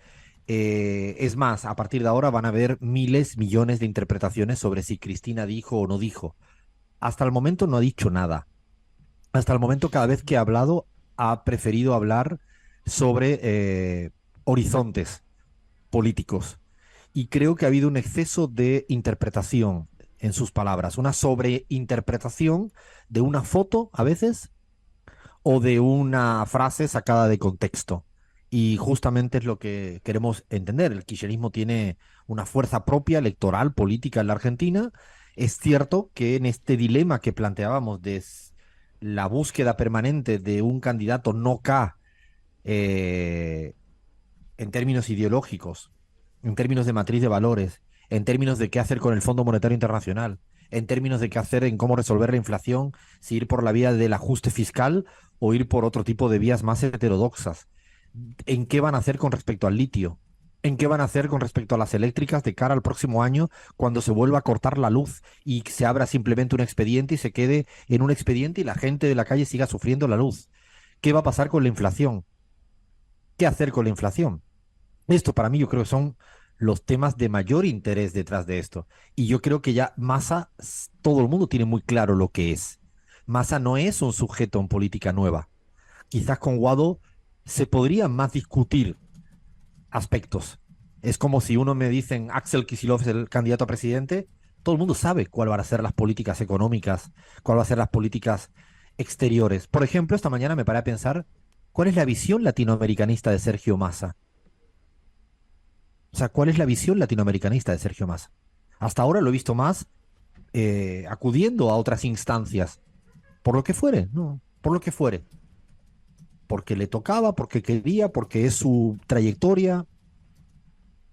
S1: Es más, a partir de ahora van a haber miles, millones de interpretaciones sobre si Cristina dijo o no dijo. Hasta el momento no ha dicho nada. Hasta el momento, cada vez que ha hablado, ha preferido hablar sobre horizontes políticos. Y creo que ha habido un exceso de interpretación en sus palabras, una sobreinterpretación de una foto a veces o de una frase sacada de contexto. Y justamente es lo que queremos entender. El kirchnerismo tiene una fuerza propia electoral, política en la Argentina. Es cierto que en este dilema que planteábamos de la búsqueda permanente de un candidato no K en términos ideológicos, en términos de matriz de valores, en términos de qué hacer con el Fondo Monetario Internacional, en términos de qué hacer en cómo resolver la inflación, si ir por la vía del ajuste fiscal o ir por otro tipo de vías más heterodoxas. ¿En qué van a hacer con respecto al litio? ¿En qué van a hacer con respecto a las eléctricas de cara al próximo año cuando se vuelva a cortar la luz y se abra simplemente un expediente y se quede en un expediente y la gente de la calle siga sufriendo la luz? ¿Qué va a pasar con la inflación? ¿Qué hacer con la inflación? Esto para mí yo creo que son los temas de mayor interés detrás de esto. Y yo creo que ya Massa, todo el mundo tiene muy claro lo que es. Massa no es un sujeto en política nueva. Quizás con Guado se podrían más discutir aspectos. Es como si uno me dicen Axel Kicillof es el candidato a presidente, todo el mundo sabe cuál van a ser las políticas económicas, cuál van a ser las políticas exteriores. Por ejemplo, esta mañana me paré a pensar cuál es la visión latinoamericanista de Sergio Massa. O sea, ¿cuál es la visión latinoamericanista de Sergio Massa? Hasta ahora lo he visto más acudiendo a otras instancias, por lo que fuere, ¿no? Por lo que fuere. Porque le tocaba, porque quería, porque es su trayectoria.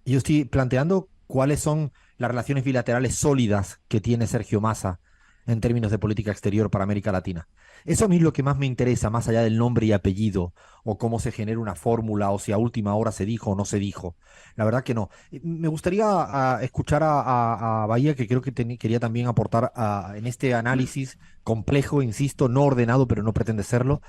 S1: Y yo estoy planteando cuáles son las relaciones bilaterales sólidas que tiene Sergio Massa en términos de política exterior para América Latina. Eso a mí es lo que más me interesa, más allá del nombre y apellido, o cómo se genera una fórmula, o si a última hora se dijo o no se dijo. La verdad que no. Me gustaría escuchar a Bahía, que creo que quería también aportar en este análisis complejo, insisto, no ordenado, pero no pretende serlo,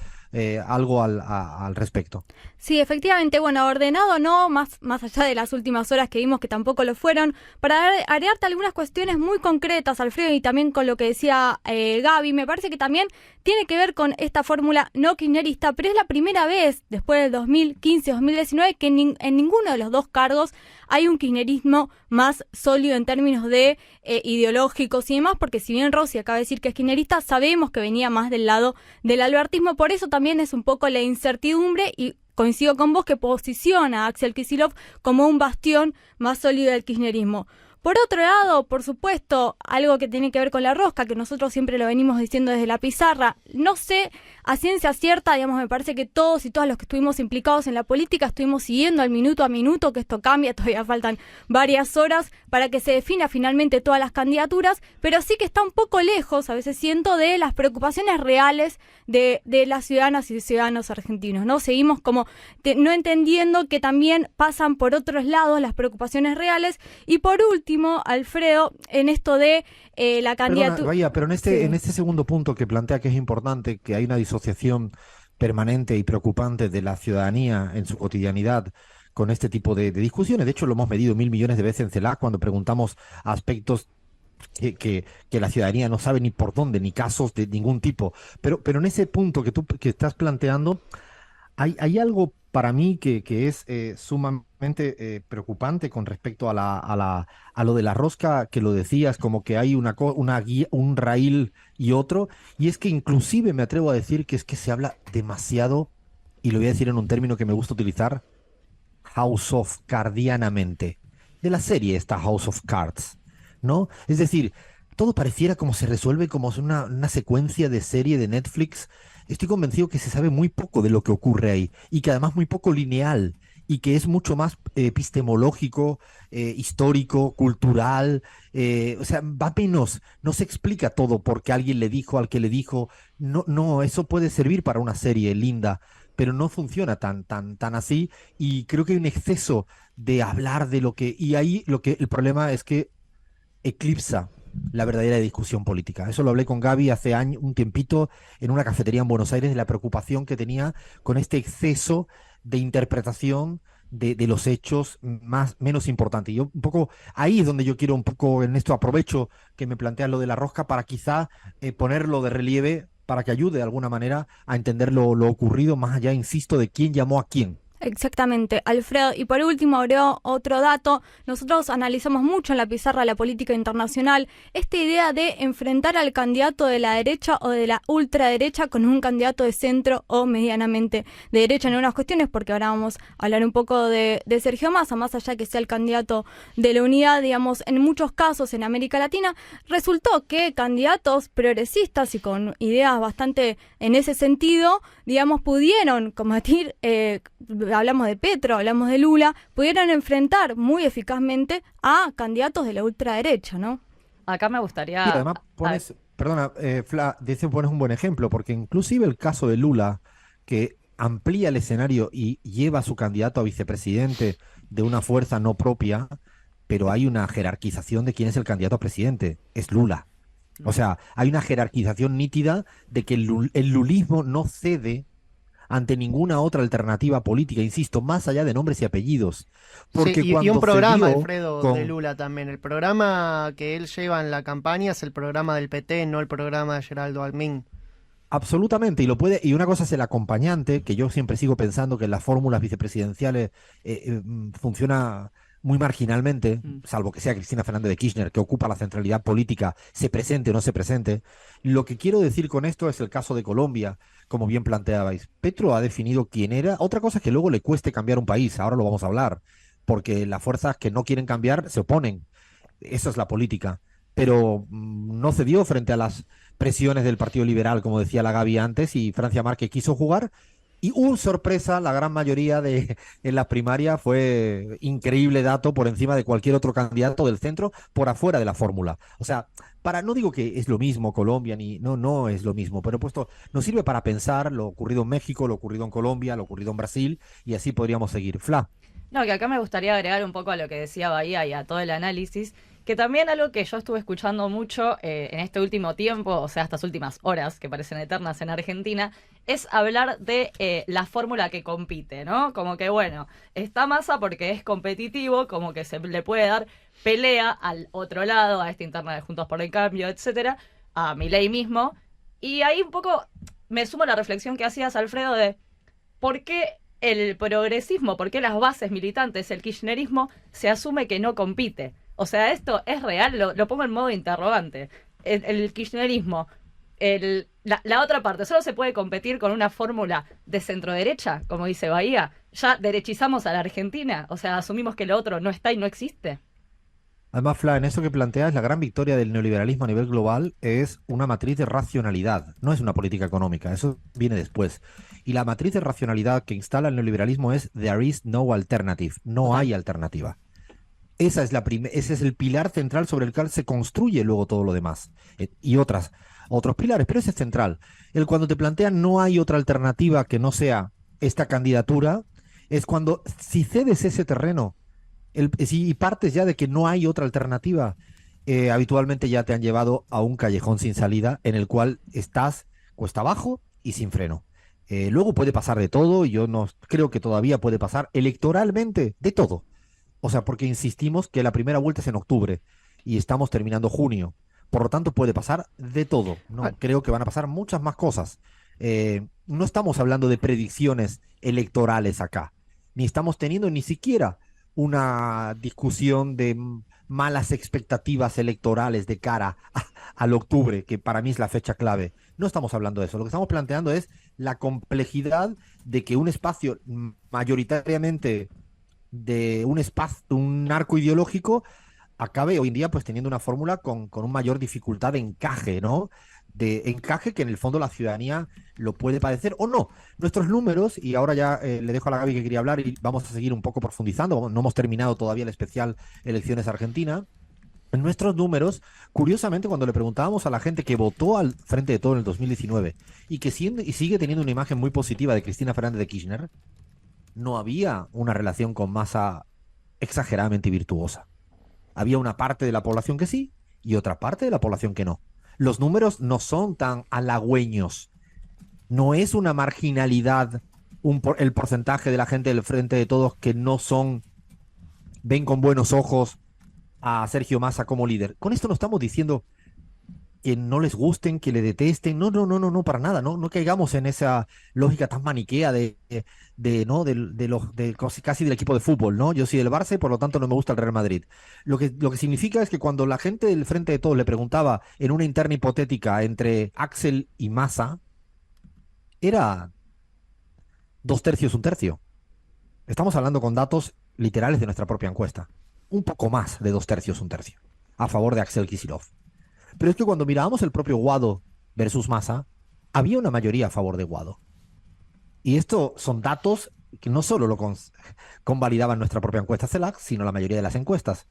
S1: algo al respecto.
S5: Sí, efectivamente, bueno, ordenado no, más allá de las últimas horas que vimos que tampoco lo fueron, para agregarte algunas cuestiones muy concretas, Alfredo, y también con lo que decía Gaby, me parece que también tiene que ver con esta fórmula no kirchnerista, pero es la primera vez después del 2015-2019 que en ninguno de los dos cargos hay un kirchnerismo más sólido en términos de ideológicos y demás, porque si bien Rossi acaba de decir que es kirchnerista, sabemos que venía más del lado del albertismo, por eso también es un poco la incertidumbre y coincido con vos que posiciona a Axel Kicillof como un bastión más sólido del kirchnerismo. Por otro lado, por supuesto, algo que tiene que ver con la rosca, que nosotros siempre lo venimos diciendo desde la pizarra, no sé a ciencia cierta, digamos, me parece que todos y todas los que estuvimos implicados en la política estuvimos siguiendo al minuto a minuto que esto cambia, todavía faltan varias horas para que se defina finalmente todas las candidaturas, pero sí que está un poco lejos, a veces siento, de las preocupaciones reales de las ciudadanas y ciudadanos argentinos, ¿no? Seguimos como no entendiendo que también pasan por otros lados las preocupaciones reales. Y por último, Alfredo, en esto de la candidatura...
S1: Vaya, pero en
S5: Sí.
S1: este segundo punto que plantea que es importante, que hay una disociación permanente y preocupante de la ciudadanía en su cotidianidad con este tipo de discusiones. De hecho, lo hemos medido 1.000 millones de veces en CELAC cuando preguntamos aspectos que la ciudadanía no sabe ni por dónde, ni casos de ningún tipo. Pero en ese punto que tú que estás planteando, hay algo para mí que es sumamente preocupante con respecto a lo de la rosca, que lo decías, como que hay una guía, un raíl y otro, y es que inclusive me atrevo a decir que es que se habla demasiado, y lo voy a decir en un término que me gusta utilizar, House of Cardianamente, de la serie esta House of Cards, ¿no? Es decir, todo pareciera como se resuelve como una secuencia de serie de Netflix. Estoy convencido que se sabe muy poco de lo que ocurre ahí y que además muy poco lineal y que es mucho más epistemológico, histórico, cultural, o sea, va menos, no se explica todo porque alguien le dijo al que le dijo, no, eso puede servir para una serie linda, pero no funciona tan así y creo que hay un exceso de hablar de lo que, y ahí el problema es que eclipsa la verdadera discusión política. Eso lo hablé con Gaby hace un tiempito en una cafetería en Buenos Aires, de la preocupación que tenía con este exceso de interpretación de los hechos menos importantes. Y yo un poco, ahí es donde yo quiero un poco, en esto aprovecho que me plantean lo de la rosca para quizá ponerlo de relieve para que ayude de alguna manera a entender lo ocurrido, más allá, insisto, de quién llamó a quién.
S5: Exactamente, Alfredo. Y por último, agrego otro dato. Nosotros analizamos mucho en la pizarra la política internacional esta idea de enfrentar al candidato de la derecha o de la ultraderecha con un candidato de centro o medianamente de derecha en unas cuestiones, porque ahora vamos a hablar un poco de Sergio Massa, más allá que sea el candidato de la unidad, digamos, en muchos casos en América Latina, resultó que candidatos progresistas y con ideas bastante en ese sentido, digamos, pudieron combatir... hablamos de Petro, hablamos de Lula, pudieran enfrentar muy eficazmente a candidatos de la ultraderecha, ¿no?
S3: Acá me gustaría...
S1: Y además perdona, pones un buen ejemplo, porque inclusive el caso de Lula, que amplía el escenario y lleva a su candidato a vicepresidente de una fuerza no propia, pero hay una jerarquización de quién es el candidato a presidente, es Lula. O sea, hay una jerarquización nítida de que el lulismo no cede ante ninguna otra alternativa política, insisto, más allá de nombres y apellidos.
S6: Sí,
S1: Porque
S6: y un
S1: cuando
S6: programa,
S1: cedió
S6: Alfredo, de
S1: con...
S6: Lula también. El programa que él lleva en la campaña es el programa del PT, no el programa de Geraldo Almín.
S1: Absolutamente, y lo puede, y una cosa es el acompañante, que yo siempre sigo pensando que en las fórmulas vicepresidenciales funciona muy marginalmente,
S3: Mm.
S1: salvo que sea Cristina Fernández de Kirchner, que ocupa la centralidad política, se presente o no se presente. Lo que quiero decir con esto es el caso de Colombia, como bien planteabais. Petro ha definido quién era. Otra cosa es que luego le cueste cambiar un país, ahora lo vamos a hablar, porque las fuerzas que no quieren cambiar se oponen. Eso es la política. Pero no cedió frente a las presiones del Partido Liberal, como decía la Gaby antes, y Francia Márquez quiso jugar. Y sorpresa, la gran mayoría en las primarias fue increíble dato por encima de cualquier otro candidato del centro por afuera de la fórmula. O sea, no digo que es lo mismo Colombia, ni no es lo mismo, pero puesto nos sirve para pensar lo ocurrido en México, lo ocurrido en Colombia, lo ocurrido en Brasil, y así podríamos seguir. Fla.
S3: No, que acá me gustaría agregar un poco a lo que decía Bahía y a todo el análisis, que también algo que yo estuve escuchando mucho en este último tiempo, o sea, estas últimas horas que parecen eternas en Argentina, es hablar de la fórmula que compite, ¿no? Como que, bueno, está Massa porque es competitivo, como que se le puede dar pelea al otro lado, a esta interna de Juntos por el Cambio, etcétera, a Milei mismo. Y ahí un poco me sumo a la reflexión que hacías, Alfredo, de por qué el progresismo, por qué las bases militantes, el kirchnerismo, se asume que no compite. O sea, esto es real, lo pongo en modo interrogante. El kirchnerismo, la otra parte, solo se puede competir con una fórmula de centro-derecha, como dice Bahía. Ya derechizamos a la Argentina, o sea, asumimos que lo otro no está y no existe.
S1: Además, Fla, en eso que planteas, la gran victoria del neoliberalismo a nivel global es una matriz de racionalidad, no es una política económica, eso viene después. Y la matriz de racionalidad que instala el neoliberalismo es there is no alternative, no
S3: Total.
S1: hay alternativa. Ese es el pilar central sobre el cual se construye luego todo lo demás. Y otros pilares, pero ese es central. Cuando te plantean no hay otra alternativa que no sea esta candidatura, es cuando si cedes ese terreno si partes ya de que no hay otra alternativa, habitualmente ya te han llevado a un callejón sin salida en el cual estás cuesta abajo y sin freno. Luego puede pasar de todo, y yo no creo que todavía puede pasar electoralmente de todo. O sea, porque insistimos que la primera vuelta es en octubre y estamos terminando junio. Por lo tanto, puede pasar de todo.
S6: Ah,
S1: No, creo que van a pasar muchas más cosas. No estamos hablando de predicciones electorales acá, ni estamos teniendo ni siquiera una discusión de malas expectativas electorales de cara al octubre, que para mí es la fecha clave. No estamos hablando de eso. Lo que estamos planteando es la complejidad de que un espacio mayoritariamente de un arco ideológico acabe hoy en día pues teniendo una fórmula con una mayor dificultad de encaje, ¿no? De encaje que en el fondo la ciudadanía lo puede padecer o no. Nuestros números, y ahora ya le dejo a la Gaby que quería hablar y vamos a seguir un poco profundizando, no hemos terminado todavía el especial Elecciones Argentina. En nuestros números, curiosamente, cuando le preguntábamos a la gente que votó al Frente de Todo en el 2019 y que sigue teniendo una imagen muy positiva de Cristina Fernández de Kirchner, no había una relación con Massa exageradamente virtuosa. Había una parte de la población que sí y otra parte de la población que no. Los números no son tan halagüeños. No es una marginalidad el porcentaje de la gente del Frente de Todos que ven con buenos ojos a Sergio Massa como líder. Con esto no estamos diciendo que no les gusten, que le detesten. No, no, no, no, no, para nada. No, no caigamos en esa lógica tan maniquea ¿no? Casi del equipo de fútbol, ¿no? Yo soy del Barça y por lo tanto no me gusta el Real Madrid. Lo que significa es que cuando la gente del Frente de Todos le preguntaba en una interna hipotética entre Axel y Massa, era 2/3, 1/3. Estamos hablando con datos literales de nuestra propia encuesta. Un poco más de 2/3, 1/3, a favor de Axel Kicillof. Pero es que cuando mirábamos el propio Guado versus Massa, había una mayoría a favor de Guado. Y esto son datos que no solo lo convalidaban nuestra propia encuesta CELAC, sino la mayoría de las encuestas.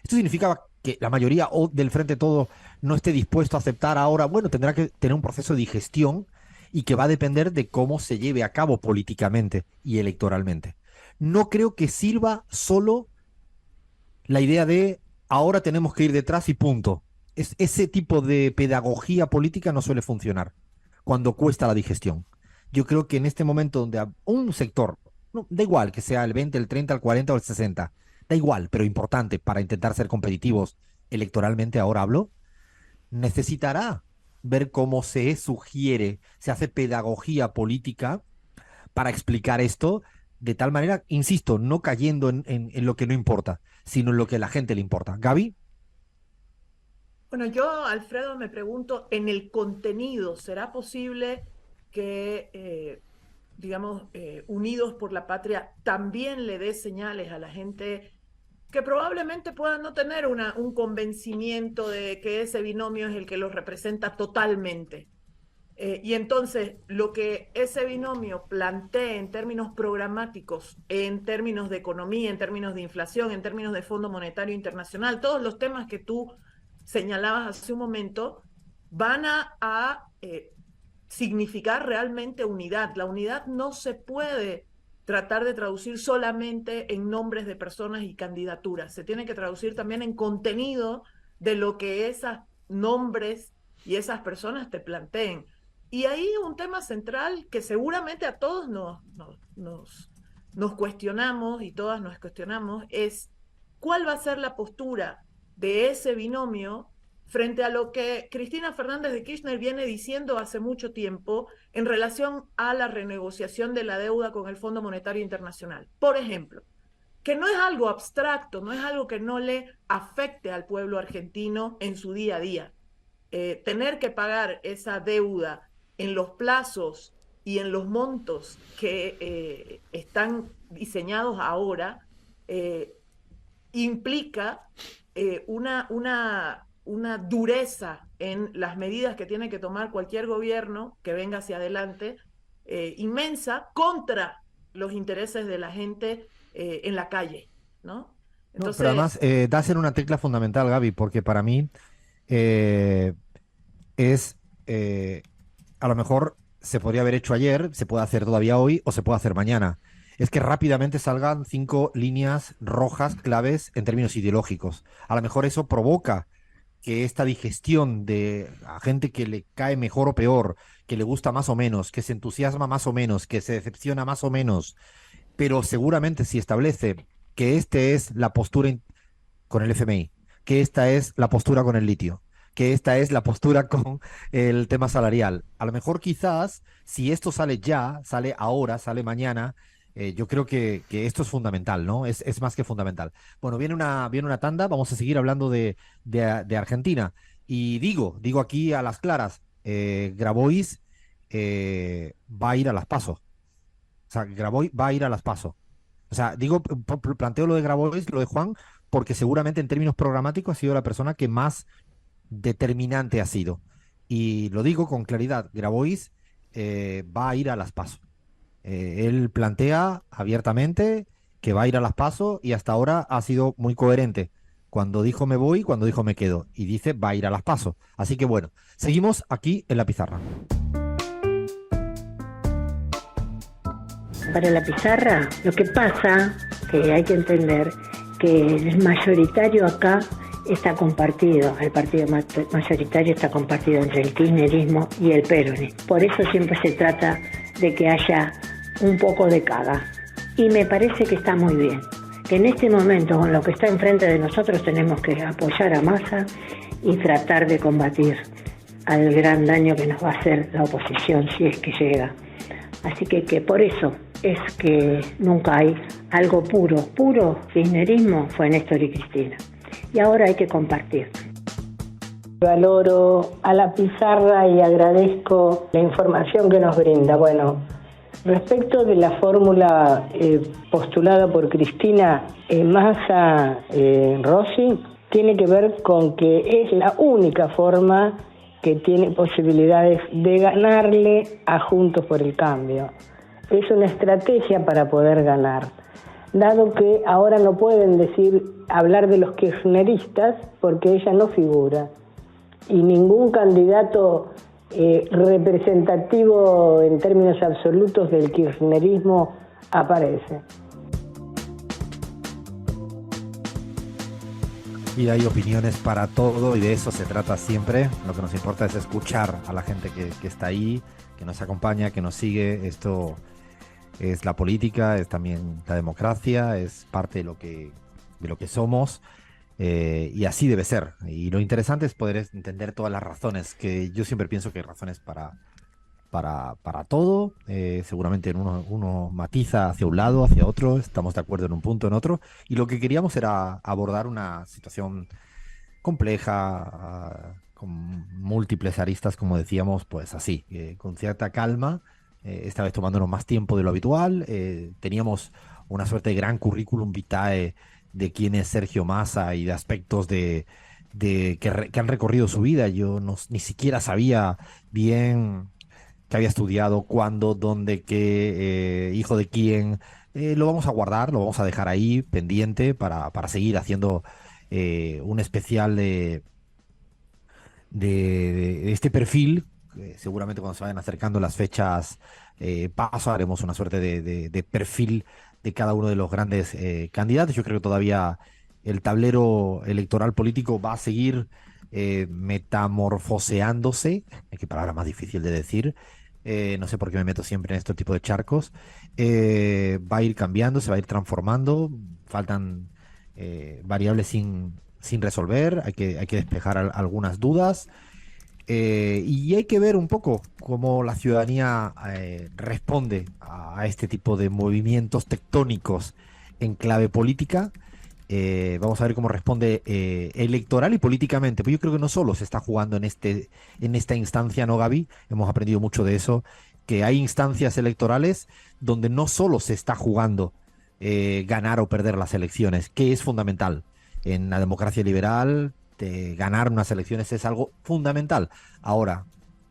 S1: Esto significa que la mayoría del Frente Todo no esté dispuesto a aceptar ahora, bueno, tendrá que tener un proceso de digestión y que va a depender de cómo se lleve a cabo políticamente y electoralmente. No creo que sirva solo la idea de ahora tenemos que ir detrás y punto. Ese tipo de pedagogía política no suele funcionar cuando cuesta la digestión. Yo creo que en este momento donde un sector, no, da igual que sea el 20, el 30, el 40 o el 60, da igual, pero importante para intentar ser competitivos electoralmente, ahora hablo, necesitará ver cómo se sugiere, se hace pedagogía política para explicar esto de tal manera, insisto, no cayendo en lo que no importa, sino en lo que a la gente le importa. Gaby.
S4: Bueno, yo, Alfredo, me pregunto, en el contenido, ¿será posible que, digamos, Unidos por la Patria también le dé señales a la gente que probablemente puedan no tener un convencimiento de que ese binomio es el que los representa totalmente? Y entonces, lo que ese binomio plantee en términos programáticos, en términos de economía, en términos de inflación, en términos de Fondo Monetario Internacional, todos los temas que tú señalabas hace un momento, van a significar realmente unidad. La unidad no se puede tratar de traducir solamente en nombres de personas y candidaturas. Se tiene que traducir también en contenido de lo que esos nombres y esas personas te planteen. Y ahí un tema central que seguramente a todos nos cuestionamos y todas nos cuestionamos es cuál va a ser la postura de ese binomio frente a lo que Cristina Fernández de Kirchner viene diciendo hace mucho tiempo en relación a la renegociación de la deuda con el Fondo Monetario Internacional. Por ejemplo, que no es algo abstracto, no es algo que no le afecte al pueblo argentino en su día a día. Tener que pagar esa deuda en los plazos y en los montos que están diseñados ahora implica una dureza en las medidas que tiene que tomar cualquier gobierno que venga hacia adelante, inmensa, contra los intereses de la gente en la calle, ¿no?
S1: Entonces, pero además, das en una tecla fundamental, Gaby, porque para mí es, a lo mejor se podría haber hecho ayer, se puede hacer todavía hoy o se puede hacer mañana. Es que rápidamente salgan 5 líneas rojas claves en términos ideológicos. A lo mejor eso provoca que esta digestión de a gente que le cae mejor o peor, que le gusta más o menos, que se entusiasma más o menos, que se decepciona más o menos, pero seguramente si establece que esta es la postura con el FMI, que esta es la postura con el litio, que esta es la postura con el tema salarial. A lo mejor quizás, si esto sale ya, sale ahora, sale mañana, yo creo que esto es fundamental, ¿no? Es más que fundamental. Bueno, viene una tanda, vamos a seguir hablando de Argentina. Y digo aquí a las claras, Grabois va a ir a las PASO. O sea, Grabois va a ir a las PASO. O sea, planteo lo de Grabois, lo de Juan, porque seguramente en términos programáticos ha sido la persona que más determinante ha sido. Y lo digo con claridad, Grabois va a ir a las PASO. Él plantea abiertamente que va a ir a las PASO y hasta ahora ha sido muy coherente. Cuando dijo me voy, cuando dijo me quedo. Y dice va a ir a las PASO. Así que bueno, seguimos aquí en la pizarra.
S8: Para la pizarra, lo que pasa, que hay que entender, que el mayoritario acá está compartido, el partido mayoritario está compartido entre el kirchnerismo y el peronismo. Por eso siempre se trata de que haya un poco de cada. Y me parece que está muy bien. Que en este momento, con lo que está enfrente de nosotros, tenemos que apoyar a Massa y tratar de combatir al gran daño que nos va a hacer la oposición si es que llega. Así que por eso es que nunca hay algo puro kirchnerismo fue Néstor y Cristina. Y ahora hay que compartir. Valoro a la pizarra y agradezco la información que nos brinda. Bueno, respecto de la fórmula postulada por Cristina Massa Rossi, tiene que ver con que es la única forma que tiene posibilidades de ganarle a Juntos por el Cambio. Es una estrategia para poder ganar, dado que ahora no pueden hablar de los kirchneristas porque ella no figura y ningún candidato representativo en términos absolutos del kirchnerismo aparece.
S1: y hay opiniones para todo y de eso se trata siempre. Lo que nos importa es escuchar a la gente que está ahí, que nos acompaña, que nos sigue. Esto es la política, es también la democracia, es parte de lo que somos. Y así debe ser. Y lo interesante es poder entender todas las razones, que yo siempre pienso que hay razones para todo. Seguramente en uno matiza hacia un lado, hacia otro, estamos de acuerdo en un punto, en otro. Y lo que queríamos era abordar una situación compleja, con múltiples aristas, como decíamos, pues así, con cierta calma, esta vez tomándonos más tiempo de lo habitual. Teníamos una suerte de gran currículum vitae de quién es Sergio Massa y de aspectos que han recorrido su vida. Yo ni siquiera sabía bien que había estudiado, cuándo, dónde, qué, hijo de quién. Lo vamos a guardar, lo vamos a dejar ahí pendiente para seguir haciendo un especial de este perfil. Seguramente cuando se vayan acercando las fechas paso, haremos una suerte de perfil de cada uno de los grandes candidatos. Yo creo que todavía el tablero electoral político va a seguir metamorfoseándose, qué palabra más difícil de decir. No sé por qué me meto siempre en este tipo de charcos. Va a ir cambiando, se va a ir transformando. Faltan variables sin resolver, hay que despejar algunas dudas. Y hay que ver un poco cómo la ciudadanía responde a este tipo de movimientos tectónicos en clave política. Vamos a ver cómo responde electoral y políticamente. Pues yo creo que no solo se está jugando en esta instancia, ¿no, Gaby? Hemos aprendido mucho de eso, que hay instancias electorales donde no solo se está jugando ganar o perder las elecciones, que es fundamental. En la democracia liberal, ganar unas elecciones es algo fundamental. Ahora,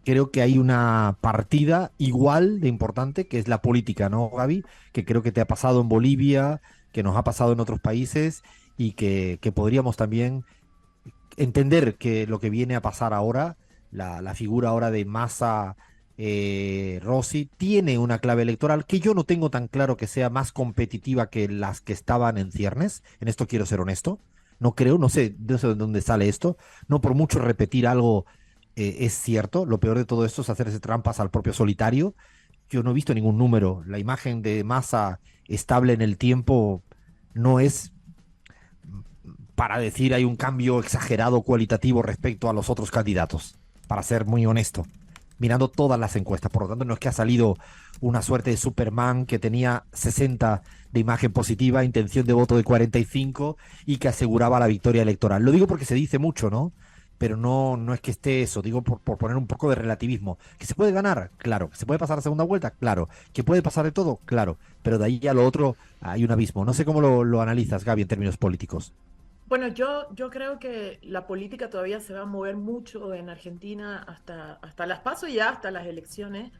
S1: creo que hay una partida igual de importante, que es la política, ¿no, Gaby? Que creo que te ha pasado en Bolivia, que nos ha pasado en otros países y que podríamos también entender que lo que viene a pasar ahora, la figura ahora de Massa Rossi, tiene una clave electoral que yo no tengo tan claro que sea más competitiva que las que estaban en ciernes. En esto quiero ser honesto. No creo, no sé de dónde sale esto. No por mucho repetir algo es cierto. Lo peor de todo esto es hacerse trampas al propio solitario. Yo no he visto ningún número. La imagen de Massa estable en el tiempo no es para decir hay un cambio exagerado cualitativo respecto a los otros candidatos, para ser muy honesto, mirando todas las encuestas. Por lo tanto, no es que ha salido una suerte de Superman que tenía 60 de imagen positiva, intención de voto de 45 y que aseguraba la victoria electoral. Lo digo porque se dice mucho, ¿no? Pero no es que esté eso, digo por poner un poco de relativismo. ¿Que se puede ganar? Claro. ¿Que se puede pasar a segunda vuelta? Claro. ¿Que puede pasar de todo? Claro. Pero de ahí a lo otro hay un abismo. No sé cómo lo analizas, Gaby, en términos políticos.
S4: Bueno, yo creo que la política todavía se va a mover mucho en Argentina hasta las PASO y hasta las elecciones.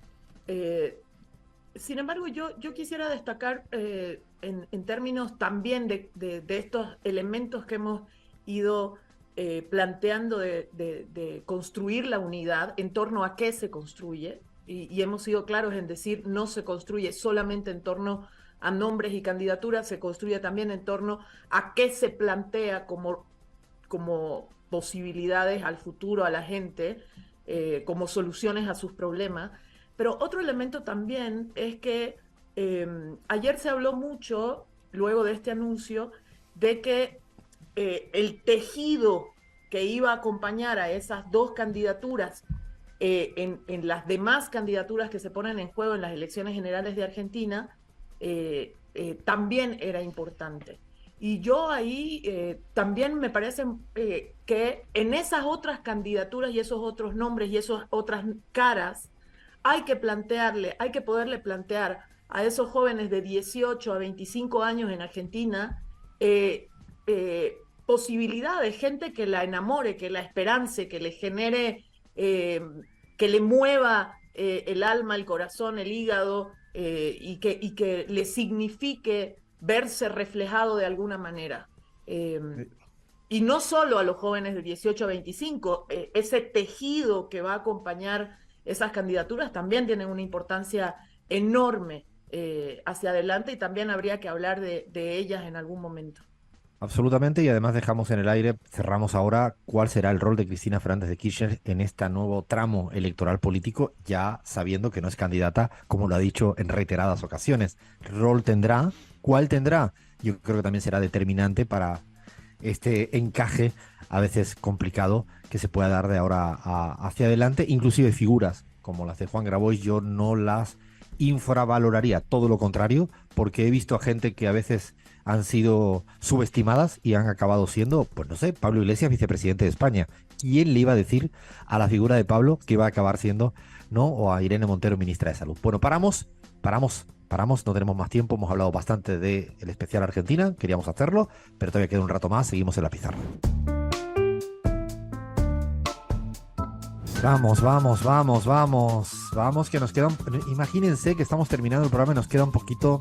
S4: Sin embargo, yo quisiera destacar en términos también de estos elementos que hemos ido planteando de construir la unidad, en torno a qué se construye, y hemos sido claros en decir no se construye solamente en torno a nombres y candidaturas, se construye también en torno a qué se plantea como posibilidades al futuro, a la gente, como soluciones a sus problemas. Pero otro elemento también es que ayer se habló mucho, luego de este anuncio, de que el tejido que iba a acompañar a esas dos candidaturas en las demás candidaturas que se ponen en juego en las elecciones generales de Argentina también era importante. Y yo ahí también me parece que en esas otras candidaturas y esos otros nombres y esas otras caras hay que poderle plantear a esos jóvenes de 18 a 25 años en Argentina posibilidades, gente que la enamore, que la esperance, que le genere, que le mueva el alma, el corazón, el hígado, y que le signifique verse reflejado de alguna manera. Y no solo a los jóvenes de 18 a 25, ese tejido que va a acompañar esas candidaturas también tienen una importancia enorme hacia adelante y también habría que hablar de ellas en algún momento.
S1: Absolutamente, y además dejamos en el aire, cerramos ahora, cuál será el rol de Cristina Fernández de Kirchner en este nuevo tramo electoral político, ya sabiendo que no es candidata, como lo ha dicho en reiteradas ocasiones. ¿Rol tendrá? ¿Cuál tendrá? Yo creo que también será determinante para este encaje a veces complicado que se pueda dar de ahora hacia adelante, inclusive figuras como las de Juan Grabois, yo no las infravaloraría, todo lo contrario, porque he visto a gente que a veces han sido subestimadas y han acabado siendo, pues no sé, Pablo Iglesias, vicepresidente de España. ¿Quién le iba a decir a la figura de Pablo que iba a acabar siendo, no? O a Irene Montero, ministra de Salud. Bueno, paramos, no tenemos más tiempo, hemos hablado bastante del especial Argentina, queríamos hacerlo, pero todavía queda un rato más, seguimos en la pizarra. Vamos, que nos queda imagínense que estamos terminando el programa y nos queda un poquito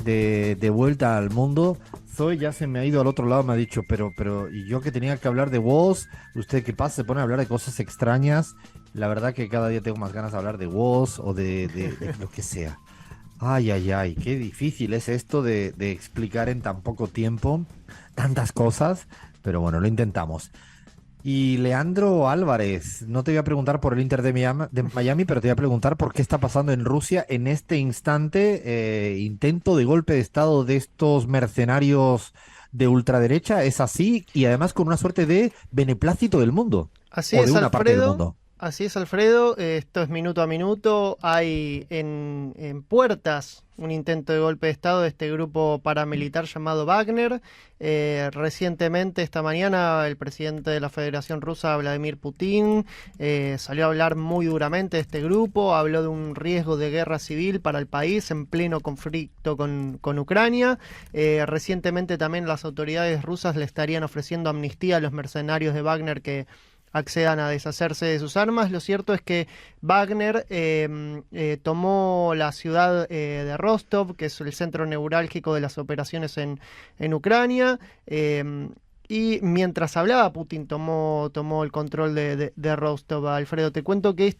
S1: de vuelta al mundo. Zoe ya se me ha ido al otro lado, me ha dicho, pero, y yo que tenía que hablar de Woz, usted qué pasa, se pone a hablar de cosas extrañas. La verdad que cada día tengo más ganas de hablar de Woz o de lo que sea. Ay, qué difícil es esto de explicar en tan poco tiempo tantas cosas, pero bueno, lo intentamos. Y Leandro Álvarez, no te voy a preguntar por el Inter de Miami, pero te voy a preguntar por qué está pasando en Rusia en este instante, intento de golpe de estado de estos mercenarios de ultraderecha, ¿es así? Y además con una suerte de beneplácito del mundo,
S6: Así
S1: o
S6: es,
S1: de una parte del
S6: Alfredo.
S1: mundo.
S6: Así es, Alfredo. Esto es minuto a minuto. Hay en puertas un intento de golpe de Estado de este grupo paramilitar llamado Wagner. Recientemente, esta mañana, el presidente de la Federación Rusa, Vladimir Putin, salió a hablar muy duramente de este grupo. Habló de un riesgo de guerra civil para el país en pleno conflicto con Ucrania. Recientemente también las autoridades rusas le estarían ofreciendo amnistía a los mercenarios de Wagner que accedan a deshacerse de sus armas. Lo cierto es que Wagner tomó la ciudad de Rostov, que es el centro neurálgico de las operaciones en Ucrania, y mientras hablaba Putin tomó el control de Rostov. Alfredo, te cuento que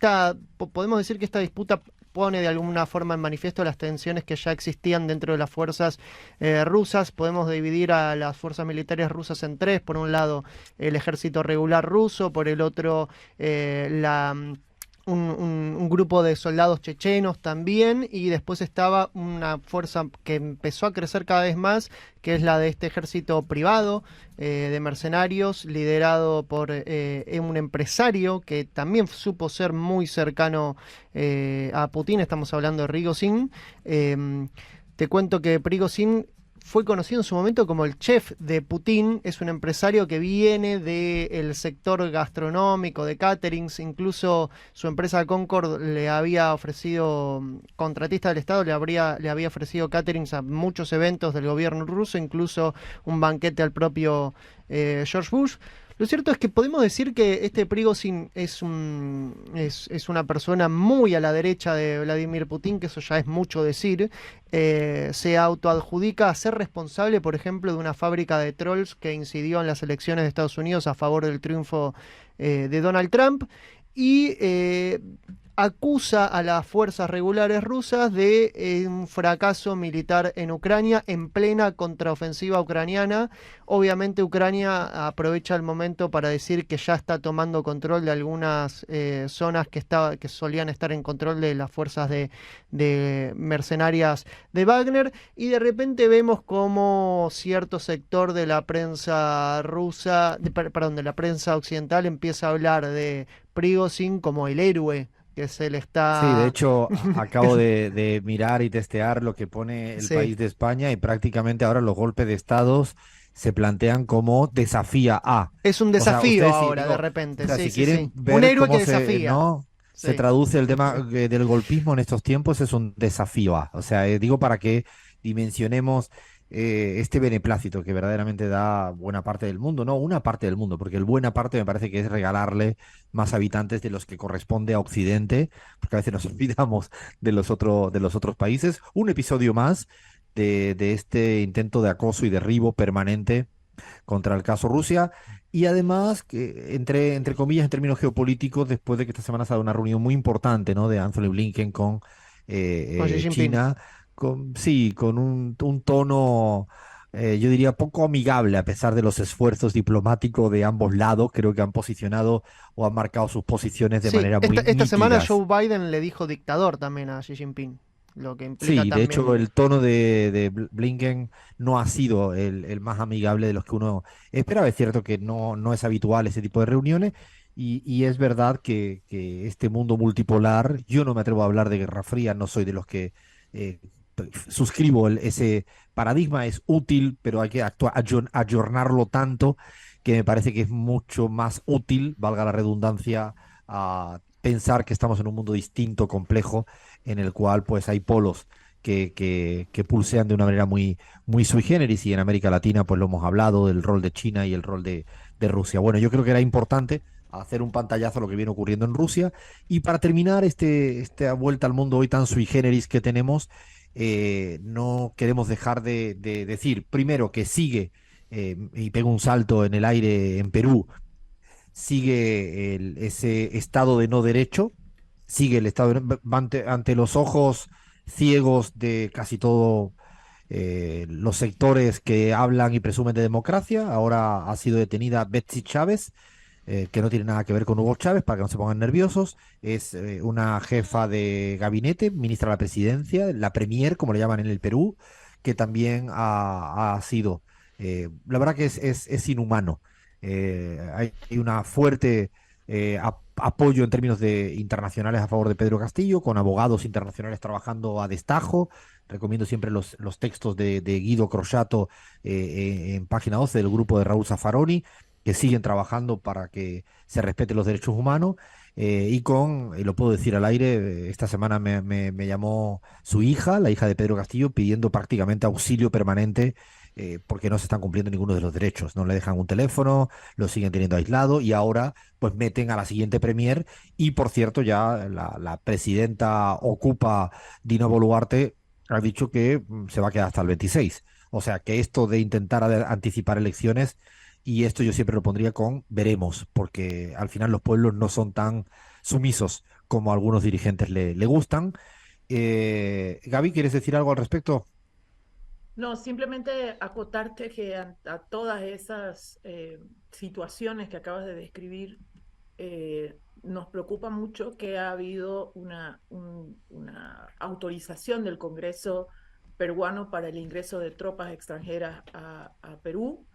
S6: podemos decir que esta disputa pone de alguna forma en manifiesto las tensiones que ya existían dentro de las fuerzas rusas. Podemos dividir a las fuerzas militares rusas en tres. Por un lado, el ejército regular ruso, por el otro, un grupo de soldados chechenos también, y después estaba una fuerza que empezó a crecer cada vez más, que es la de este ejército privado de mercenarios, liderado por un empresario que también supo ser muy cercano a Putin. Estamos hablando de Prigozhin. Te cuento que Prigozhin fue conocido en su momento como el chef de Putin. Es un empresario que viene del sector gastronómico, de caterings. Incluso su empresa Concord le había ofrecido, contratista del Estado, le había ofrecido caterings a muchos eventos del gobierno ruso, incluso un banquete al propio George Bush. Lo cierto es que podemos decir que este Prigozhin es una persona muy a la derecha de Vladimir Putin, que eso ya es mucho decir. Se autoadjudica a ser responsable, por ejemplo, de una fábrica de trolls que incidió en las elecciones de Estados Unidos a favor del triunfo de Donald Trump, y acusa a las fuerzas regulares rusas de un fracaso militar en Ucrania en plena contraofensiva ucraniana. Obviamente Ucrania aprovecha el momento para decir que ya está tomando control de algunas zonas que solían estar en control de las fuerzas de mercenarias de Wagner, y de repente vemos como cierto sector de la prensa rusa, de la prensa occidental, empieza a hablar de Prigozhin como el héroe que se le está...
S1: Sí, de hecho, acabo de mirar y testear lo que pone el país de España, y prácticamente ahora los golpes de estados se plantean como desafía a.
S6: Es un desafío
S1: ahora,
S6: de repente.
S1: O sea, si quieren ver
S6: un héroe
S1: cómo
S6: que desafía.
S1: Se traduce el tema del golpismo en estos tiempos, es un desafío a. O sea, digo para que dimensionemos este beneplácito que verdaderamente da buena parte del mundo, no una parte del mundo, porque el buena parte me parece que es regalarle más habitantes de los que corresponde a Occidente, porque a veces nos olvidamos de los otros países. Un episodio más de este intento de acoso y derribo permanente contra el caso Rusia. Y además, que entre comillas, en términos geopolíticos, después de que esta semana se ha dado una reunión muy importante, ¿no?, de Anthony Blinken con
S6: Xi Jinping.
S1: China, con un tono yo diría poco amigable a pesar de los esfuerzos diplomáticos de ambos lados. Creo que han posicionado o han marcado sus posiciones de
S6: Sí,
S1: manera muy
S6: esta semana
S1: nítidas.
S6: Joe Biden le dijo dictador también a Xi Jinping, lo que implica
S1: Sí, de hecho
S6: también.
S1: el tono de Blinken no ha sido el más amigable de los que uno esperaba. Es cierto que no es habitual ese tipo de reuniones y es verdad que este mundo multipolar, yo no me atrevo a hablar de Guerra Fría, no soy de los que eh, suscribo ese paradigma, es útil, pero hay que ayornarlo tanto que me parece que es mucho más útil, valga la redundancia, a pensar que estamos en un mundo distinto, complejo, en el cual pues hay polos que pulsean de una manera muy sui generis, y en América Latina pues lo hemos hablado del rol de China y el rol de Rusia. Bueno, yo creo que era importante hacer un pantallazo a lo que viene ocurriendo en Rusia. Y para terminar esta vuelta al mundo hoy tan sui generis que tenemos, no queremos dejar de decir, primero, que sigue, y pega un salto en el aire en Perú, sigue ese estado de no derecho, sigue el estado ante los ojos ciegos de casi todos los sectores que hablan y presumen de democracia. Ahora ha sido detenida Betsy Chávez, que no tiene nada que ver con Hugo Chávez, para que no se pongan nerviosos. Es una jefa de gabinete, ministra de la presidencia, la premier, como le llaman en el Perú, que también ha sido, la verdad que es inhumano. Hay una fuerte apoyo en términos de internacionales a favor de Pedro Castillo, con abogados internacionales trabajando a destajo. Recomiendo siempre los textos de Guido Croxatto en página 12 del grupo de Raúl Zaffaroni, que siguen trabajando para que se respeten los derechos humanos. Y lo puedo decir al aire, esta semana me llamó su hija, la hija de Pedro Castillo, pidiendo prácticamente auxilio permanente, porque no se están cumpliendo ninguno de los derechos. No le dejan un teléfono, lo siguen teniendo aislado, y ahora pues meten a la siguiente premier. Y por cierto, ya la presidenta ocupa, Dina Boluarte, ha dicho que se va a quedar hasta el 26. O sea que esto de intentar anticipar elecciones, y esto yo siempre lo pondría con veremos, porque al final los pueblos no son tan sumisos como a algunos dirigentes le gustan. Gaby, ¿quieres decir algo al respecto?
S4: No, simplemente acotarte que a todas esas situaciones que acabas de describir, nos preocupa mucho que ha habido una autorización del Congreso peruano para el ingreso de tropas extranjeras a Perú,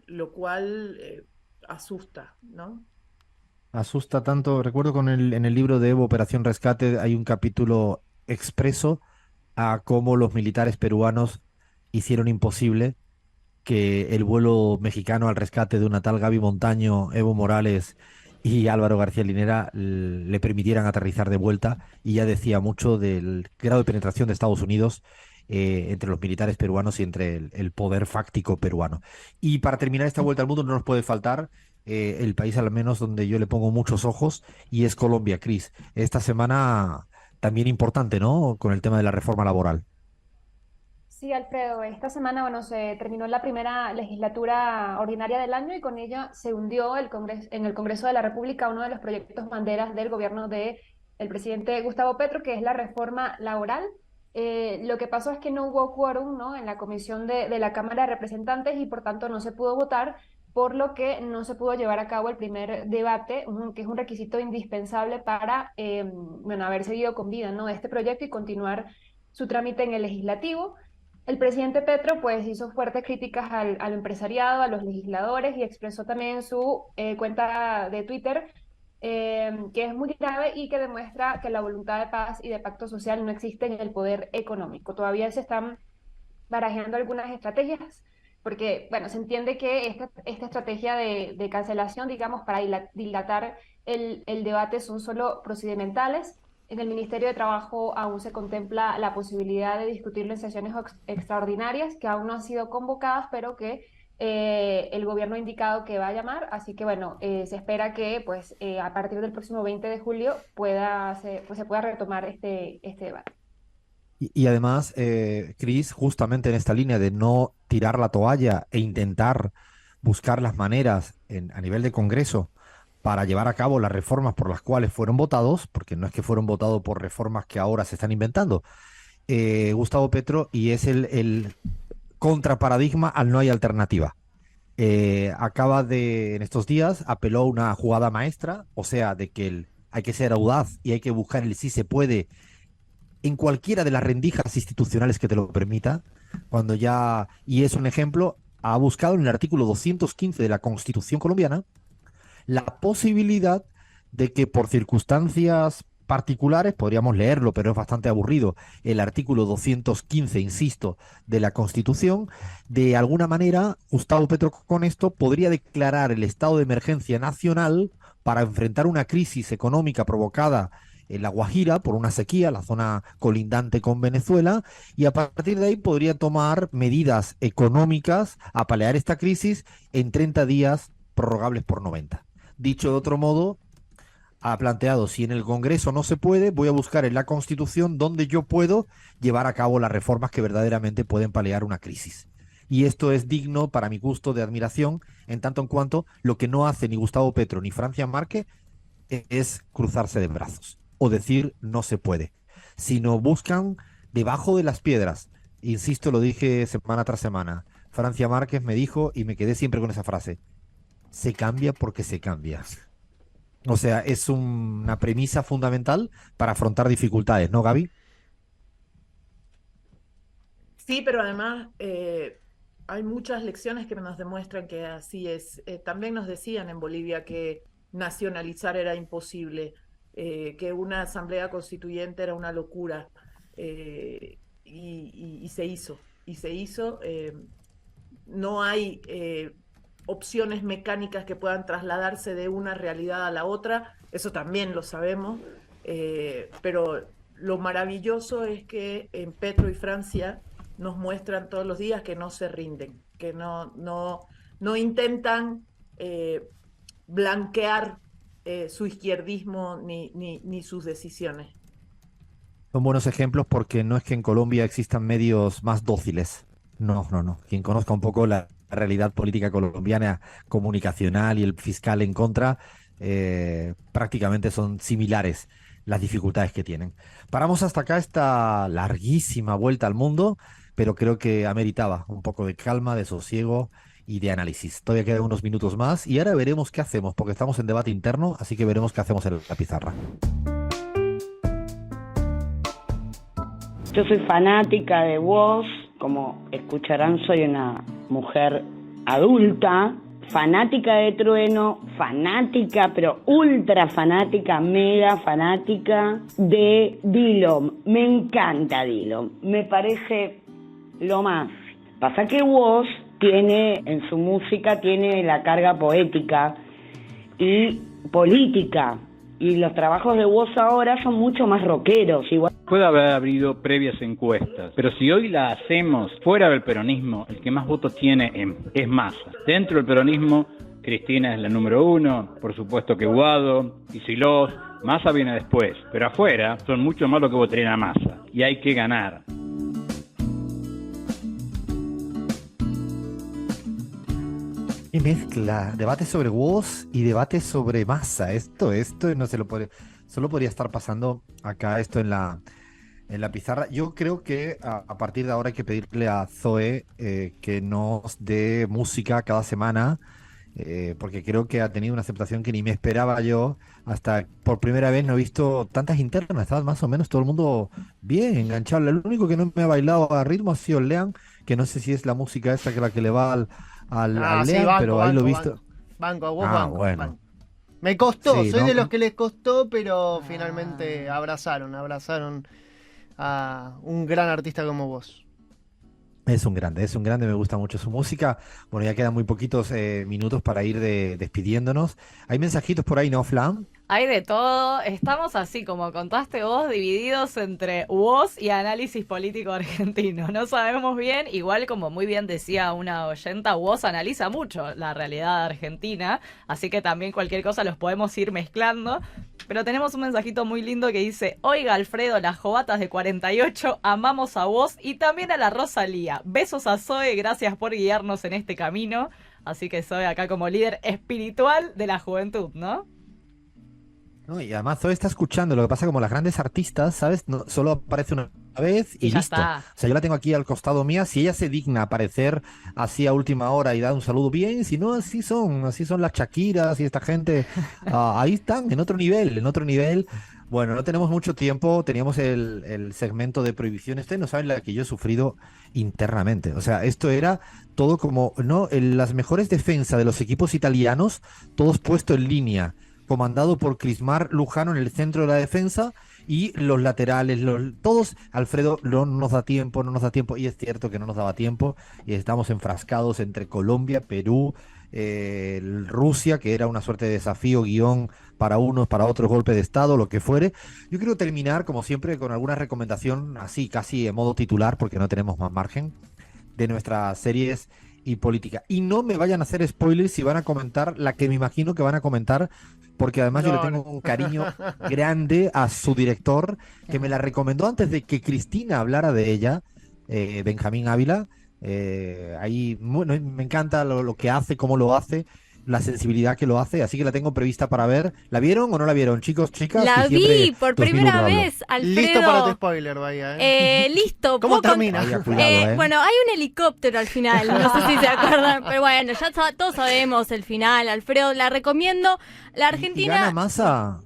S4: lo cual asusta, ¿no?
S1: Asusta tanto. Recuerdo en el libro de Evo, Operación Rescate, hay un capítulo expreso a cómo los militares peruanos hicieron imposible que el vuelo mexicano al rescate de una tal Gaby Montaño, Evo Morales y Álvaro García Linera le permitieran aterrizar de vuelta. Y ya decía mucho del grado de penetración de Estados Unidos entre los militares peruanos y entre el poder fáctico peruano. Y para terminar esta vuelta al mundo no nos puede faltar el país al menos donde yo le pongo muchos ojos, y es Colombia, Cris. Esta semana también importante, ¿no? Con el tema de la reforma laboral.
S7: Sí, Alfredo, esta semana, bueno, se terminó la primera legislatura ordinaria del año y con ella se hundió en el Congreso de la República uno de los proyectos banderas del gobierno de el presidente Gustavo Petro, que es la reforma laboral. Lo que pasó es que no hubo quórum, ¿no?, en la comisión de la Cámara de Representantes y por tanto no se pudo votar, por lo que no se pudo llevar a cabo el primer debate, que es un requisito indispensable para, bueno, haber seguido con vida, ¿no?, de este proyecto y continuar su trámite en el legislativo. El presidente Petro pues hizo fuertes críticas al empresariado, a los legisladores y expresó también en su cuenta de Twitter que es muy grave y que demuestra que la voluntad de paz y de pacto social no existe en el poder económico. Todavía se están barajando algunas estrategias porque, bueno, se entiende que esta estrategia de cancelación, digamos, para dilatar el debate son solo procedimentales. En el Ministerio de Trabajo aún se contempla la posibilidad de discutirlo en sesiones extraordinarias que aún no han sido convocadas, pero que el gobierno ha indicado que va a llamar. Así que bueno, se espera que pues, a partir del próximo 20 de julio se pueda retomar este debate.
S1: Y además, Cris, justamente en esta línea de no tirar la toalla e intentar buscar las maneras a nivel de Congreso para llevar a cabo las reformas por las cuales fueron votados, porque no es que fueron votados por reformas que ahora se están inventando, Gustavo Petro, y es contraparadigma al no hay alternativa. En estos días, apeló a una jugada maestra, o sea, de que hay que ser audaz y hay que buscar el sí se puede en cualquiera de las rendijas institucionales que te lo permita, y es un ejemplo, ha buscado en el artículo 215 de la Constitución colombiana la posibilidad de que por circunstancias particulares, podríamos leerlo, pero es bastante aburrido, el artículo 215, insisto, de la Constitución, de alguna manera, Gustavo Petro con esto podría declarar el estado de emergencia nacional para enfrentar una crisis económica provocada en La Guajira por una sequía, la zona colindante con Venezuela, y a partir de ahí podría tomar medidas económicas a paliar esta crisis en 30 días prorrogables por 90. Dicho de otro modo, ha planteado, si en el Congreso no se puede, voy a buscar en la Constitución donde yo puedo llevar a cabo las reformas que verdaderamente pueden paliar una crisis. Y esto es digno, para mi gusto, de admiración, en tanto en cuanto lo que no hace ni Gustavo Petro ni Francia Márquez es cruzarse de brazos o decir no se puede, sino buscan debajo de las piedras. Insisto, lo dije semana tras semana. Francia Márquez me dijo, y me quedé siempre con esa frase, se cambia porque se cambia. O sea, es una premisa fundamental para afrontar dificultades, ¿no, Gaby?
S4: Sí, pero además hay muchas lecciones que nos demuestran que así es. También nos decían en Bolivia que nacionalizar era imposible, que una asamblea constituyente era una locura, y se hizo. Y se hizo. No hay opciones mecánicas que puedan trasladarse de una realidad a la otra, eso también lo sabemos, pero lo maravilloso es que en Petro y Francia nos muestran todos los días que no se rinden, que no intentan blanquear su izquierdismo ni sus decisiones.
S1: Son buenos ejemplos porque no es que en Colombia existan medios más dóciles. No. Quien conozca un poco la realidad política colombiana, comunicacional y el fiscal en contra, prácticamente son similares las dificultades que tienen. Paramos hasta acá esta larguísima vuelta al mundo, pero creo que ameritaba un poco de calma, de sosiego y de análisis. Todavía quedan unos minutos más y ahora veremos qué hacemos, porque estamos en debate interno, así que veremos qué hacemos en la pizarra.
S9: Yo soy fanática de Woz, como escucharán soy una mujer adulta, fanática de Trueno, fanática, pero ultra fanática, mega fanática de Dillom. Me encanta Dillom, me parece lo más. Pasa que Woz tiene, en su música, tiene la carga poética y política. Y los trabajos de Woz ahora son mucho más rockeros. Igual.
S10: Puede haber habido previas encuestas, pero si hoy la hacemos fuera del peronismo, el que más votos tiene es Massa. Dentro del peronismo, Cristina es la número 1, por supuesto que Guado, Kicillof, Massa viene después, pero afuera son mucho más lo que votarían a Massa, y hay que ganar.
S1: Y mezcla debate sobre Woz y debate sobre Massa. Esto no se lo puede, solo podría estar pasando acá esto en la pizarra. Yo creo que a partir de ahora hay que pedirle a Zoe que nos dé música cada semana, porque creo que ha tenido una aceptación que ni me esperaba yo. Hasta por primera vez no he visto tantas internas, estaba más o menos todo el mundo bien enganchado. El único que no me ha bailado a ritmo ha sido Lean, que no sé si es la música esa que la que le va al
S6: Sí,
S1: Lean,
S6: banco,
S1: pero ahí lo he
S6: banco,
S1: visto.
S6: Banco, a vos,
S1: Bueno.
S6: banco. Me costó,
S1: Sí,
S6: soy
S1: ¿no?
S6: de los que les costó, pero finalmente abrazaron a un gran artista como vos.
S1: Es un grande, me gusta mucho su música. Bueno, ya quedan muy poquitos minutos para ir despidiéndonos. Hay mensajitos por ahí, ¿no, Flam?
S3: Hay de todo. Estamos así, como contaste vos, divididos entre Woz y análisis político argentino. No sabemos bien, igual como muy bien decía una oyenta, Woz analiza mucho la realidad argentina, así que también cualquier cosa los podemos ir mezclando. Pero tenemos un mensajito muy lindo que dice: oiga, Alfredo, las jovatas de 48, amamos a Woz y también a la Rosalía. Besos a Zoe, gracias por guiarnos en este camino. Así que Zoe acá como líder espiritual de la juventud, ¿no?
S1: No, y además Zoe está escuchando, lo que pasa como las grandes artistas, ¿sabes? Solo aparece una vez y
S3: ya
S1: listo.
S3: está.
S1: O sea, yo la tengo aquí al costado mía, si ella se digna aparecer así a última hora y dar un saludo bien, si no, así son las Shakiras y esta gente, ahí están, en otro nivel, en otro nivel. Bueno, no tenemos mucho tiempo, teníamos el segmento de prohibición. Ustedes no saben la que yo he sufrido internamente. O sea, esto era todo como, ¿no? Las mejores defensas de los equipos italianos, todos puestos en línea, comandado por Crismar Lujano en el centro de la defensa y los laterales, todos, Alfredo, no nos da tiempo, no nos da tiempo, y es cierto que no nos daba tiempo, y estamos enfrascados entre Colombia, Perú, Rusia, que era una suerte de desafío, guión para unos, para otros, golpe de Estado, lo que fuere. Yo quiero terminar, como siempre, con alguna recomendación, así, casi en modo titular, porque no tenemos más margen, de nuestras series y política. Y no me vayan a hacer spoilers si van a comentar la que me imagino que van a comentar, porque además yo le tengo un cariño grande a su director, que me la recomendó antes de que Cristina hablara de ella, Benjamín Ávila. Ahí bueno, me encanta lo que hace, cómo lo hace, la sensibilidad que lo hace, así que la tengo prevista para ver. ¿La vieron o no la vieron, chicos, chicas?
S5: La vi por
S1: 2001
S5: primera
S1: hablo.
S5: vez, Alfredo.
S6: Listo para tu spoiler, vaya.
S5: Listo.
S6: ¿Cómo
S5: ¿puedo
S6: termina?
S1: Vaya, cuidado,
S5: Bueno, hay un helicóptero al final, no sé si se acuerdan, pero bueno, ya todos sabemos el final, Alfredo, la recomiendo. La
S1: ¿Y
S5: Argentina...
S1: gana Massa?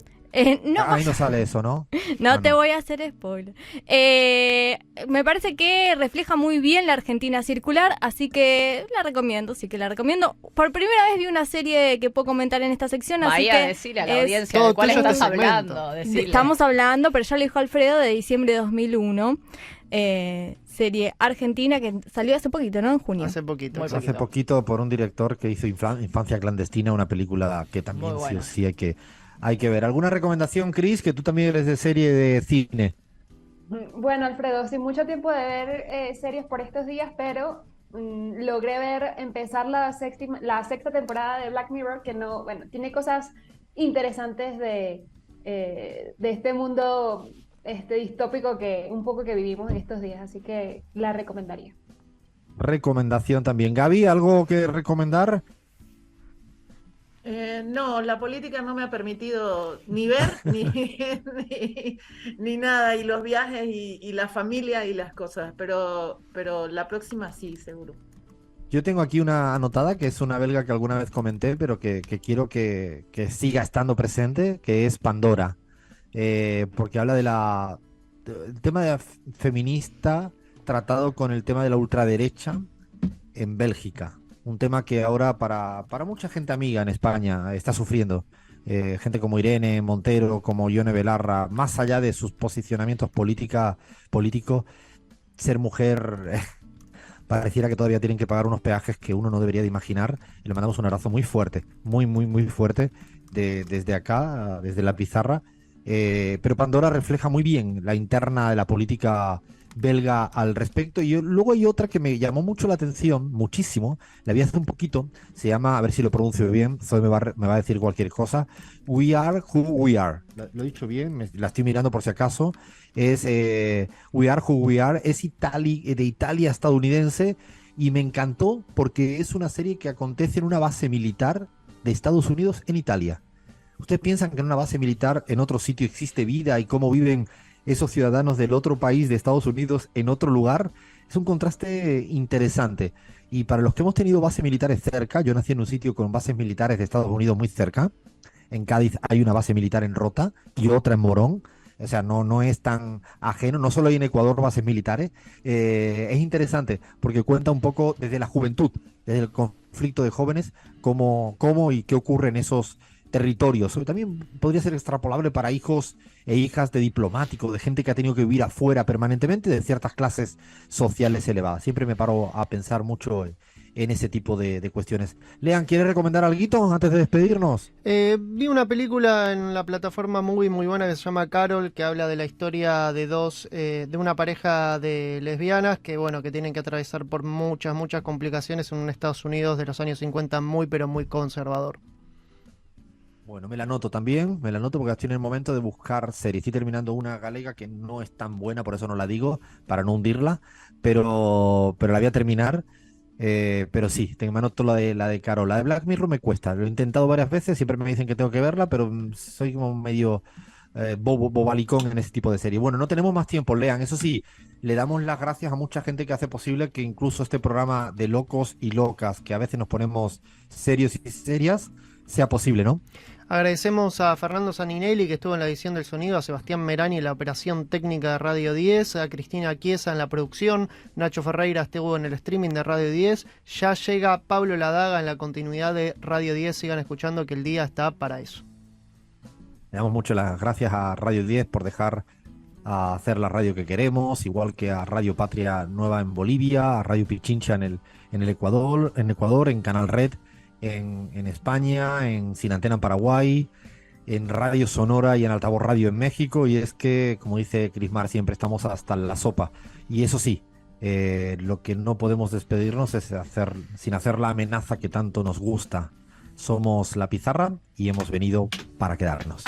S5: No,
S1: Ahí no sale eso, ¿no?
S5: no te
S1: no.
S5: voy a hacer spoiler. Me parece que refleja muy bien la Argentina circular, así que la recomiendo, sí que la recomiendo. Por primera vez vi una serie que puedo comentar en esta sección, así
S3: Vaya,
S5: que
S3: decirle a la
S5: es-
S3: audiencia
S6: todo
S3: de cuál
S6: tuyo
S3: estás
S6: este segmento.
S3: hablando. Decile.
S5: estamos hablando, pero ya lo dijo Alfredo, de diciembre de 2001. Serie argentina que salió hace poquito, ¿no? En junio.
S6: Hace poquito.
S3: Muy
S6: exacto.
S1: Hace poquito por un director que hizo Infancia Clandestina, una película que también
S3: Muy
S1: sí o
S3: buena.
S1: sí hay que ver. ¿Alguna recomendación, Chris? Que tú también eres de serie de cine.
S7: Bueno, Alfredo, sin mucho tiempo de ver series por estos días, pero logré empezar la sexta temporada de Black Mirror, que no, bueno, tiene cosas interesantes de este mundo distópico que un poco que vivimos en estos días, así que la recomendaría.
S1: Recomendación también. Gaby, ¿algo que recomendar?
S4: No, la política no me ha permitido ni ver ni nada, y los viajes y la familia y las cosas, pero la próxima sí, seguro.
S1: Yo tengo aquí una anotada, que es una belga que alguna vez comenté, pero que quiero que siga estando presente, que es Pandora. Porque habla del tema feminista tratado con el tema de la ultraderecha en Bélgica. Un tema que ahora para mucha gente amiga en España está sufriendo. Gente como Irene Montero, como Ione Belarra, más allá de sus posicionamientos políticos, ser mujer pareciera que todavía tienen que pagar unos peajes que uno no debería de imaginar. Y le mandamos un abrazo muy fuerte, muy, muy, muy fuerte desde acá, desde la pizarra. Pero Pandora refleja muy bien la interna de la política belga al respecto. Y luego hay otra que me llamó mucho la atención, muchísimo, la vi hace un poquito, se llama, a ver si lo pronuncio bien, Zoe me va a decir cualquier cosa, We Are Who We Are. Lo he dicho bien, la estoy mirando por si acaso. Es We Are Who We Are, es de Italia estadounidense, y me encantó porque es una serie que acontece en una base militar de Estados Unidos en Italia. ¿Ustedes piensan que en una base militar en otro sitio existe vida y cómo viven esos ciudadanos del otro país de Estados Unidos en otro lugar? Es un contraste interesante. Y para los que hemos tenido bases militares cerca, yo nací en un sitio con bases militares de Estados Unidos muy cerca. En Cádiz hay una base militar en Rota y otra en Morón. O sea, no es tan ajeno. No solo hay en Ecuador bases militares. Es interesante porque cuenta un poco desde la juventud, desde el conflicto de jóvenes, cómo y qué ocurre en esos territorios. También podría ser extrapolable para hijos e hijas de diplomáticos, de gente que ha tenido que vivir afuera permanentemente, de ciertas clases sociales elevadas. Siempre me paro a pensar mucho en ese tipo de cuestiones. Lean, ¿quiere recomendar algo antes de despedirnos?
S6: Vi una película en la plataforma Movie muy buena que se llama Carol, que habla de la historia de una pareja de lesbianas que, bueno, que tienen que atravesar por muchas complicaciones en un Estados Unidos de los años 50 muy, pero muy conservador.
S1: Bueno, me la anoto también, me la anoto porque estoy en el momento de buscar series. Estoy terminando una galega que no es tan buena, por eso no la digo, para no hundirla, pero la voy a terminar. Pero sí, me anoto la de Carol. La de Black Mirror me cuesta. Lo he intentado varias veces, siempre me dicen que tengo que verla, pero soy como medio bobalicón en ese tipo de serie. Bueno, no tenemos más tiempo, Lean. Eso sí, le damos las gracias a mucha gente que hace posible que incluso este programa de locos y locas, que a veces nos ponemos serios y serias, sea posible, ¿no?
S6: Agradecemos a Fernando Saninelli, que estuvo en la edición del sonido, a Sebastián Merani en la operación técnica de Radio 10, a Cristina Chiesa en la producción, Nacho Ferreira estuvo en el streaming de Radio 10. Ya llega Pablo Ladaga en la continuidad de Radio 10. Sigan escuchando que el día está para eso.
S1: Le damos muchas las gracias a Radio 10 por dejar a hacer la radio que queremos, igual que a Radio Patria Nueva en Bolivia, a Radio Pichincha en el Ecuador, en Canal Red en España, en Sin Antena en Paraguay, en Radio Sonora y en Altavoz Radio en México. Y es que, como dice Crismar, siempre estamos hasta la sopa. Y eso sí, lo que no podemos despedirnos es sin hacer la amenaza que tanto nos gusta. Somos La Pizarra y hemos venido para quedarnos.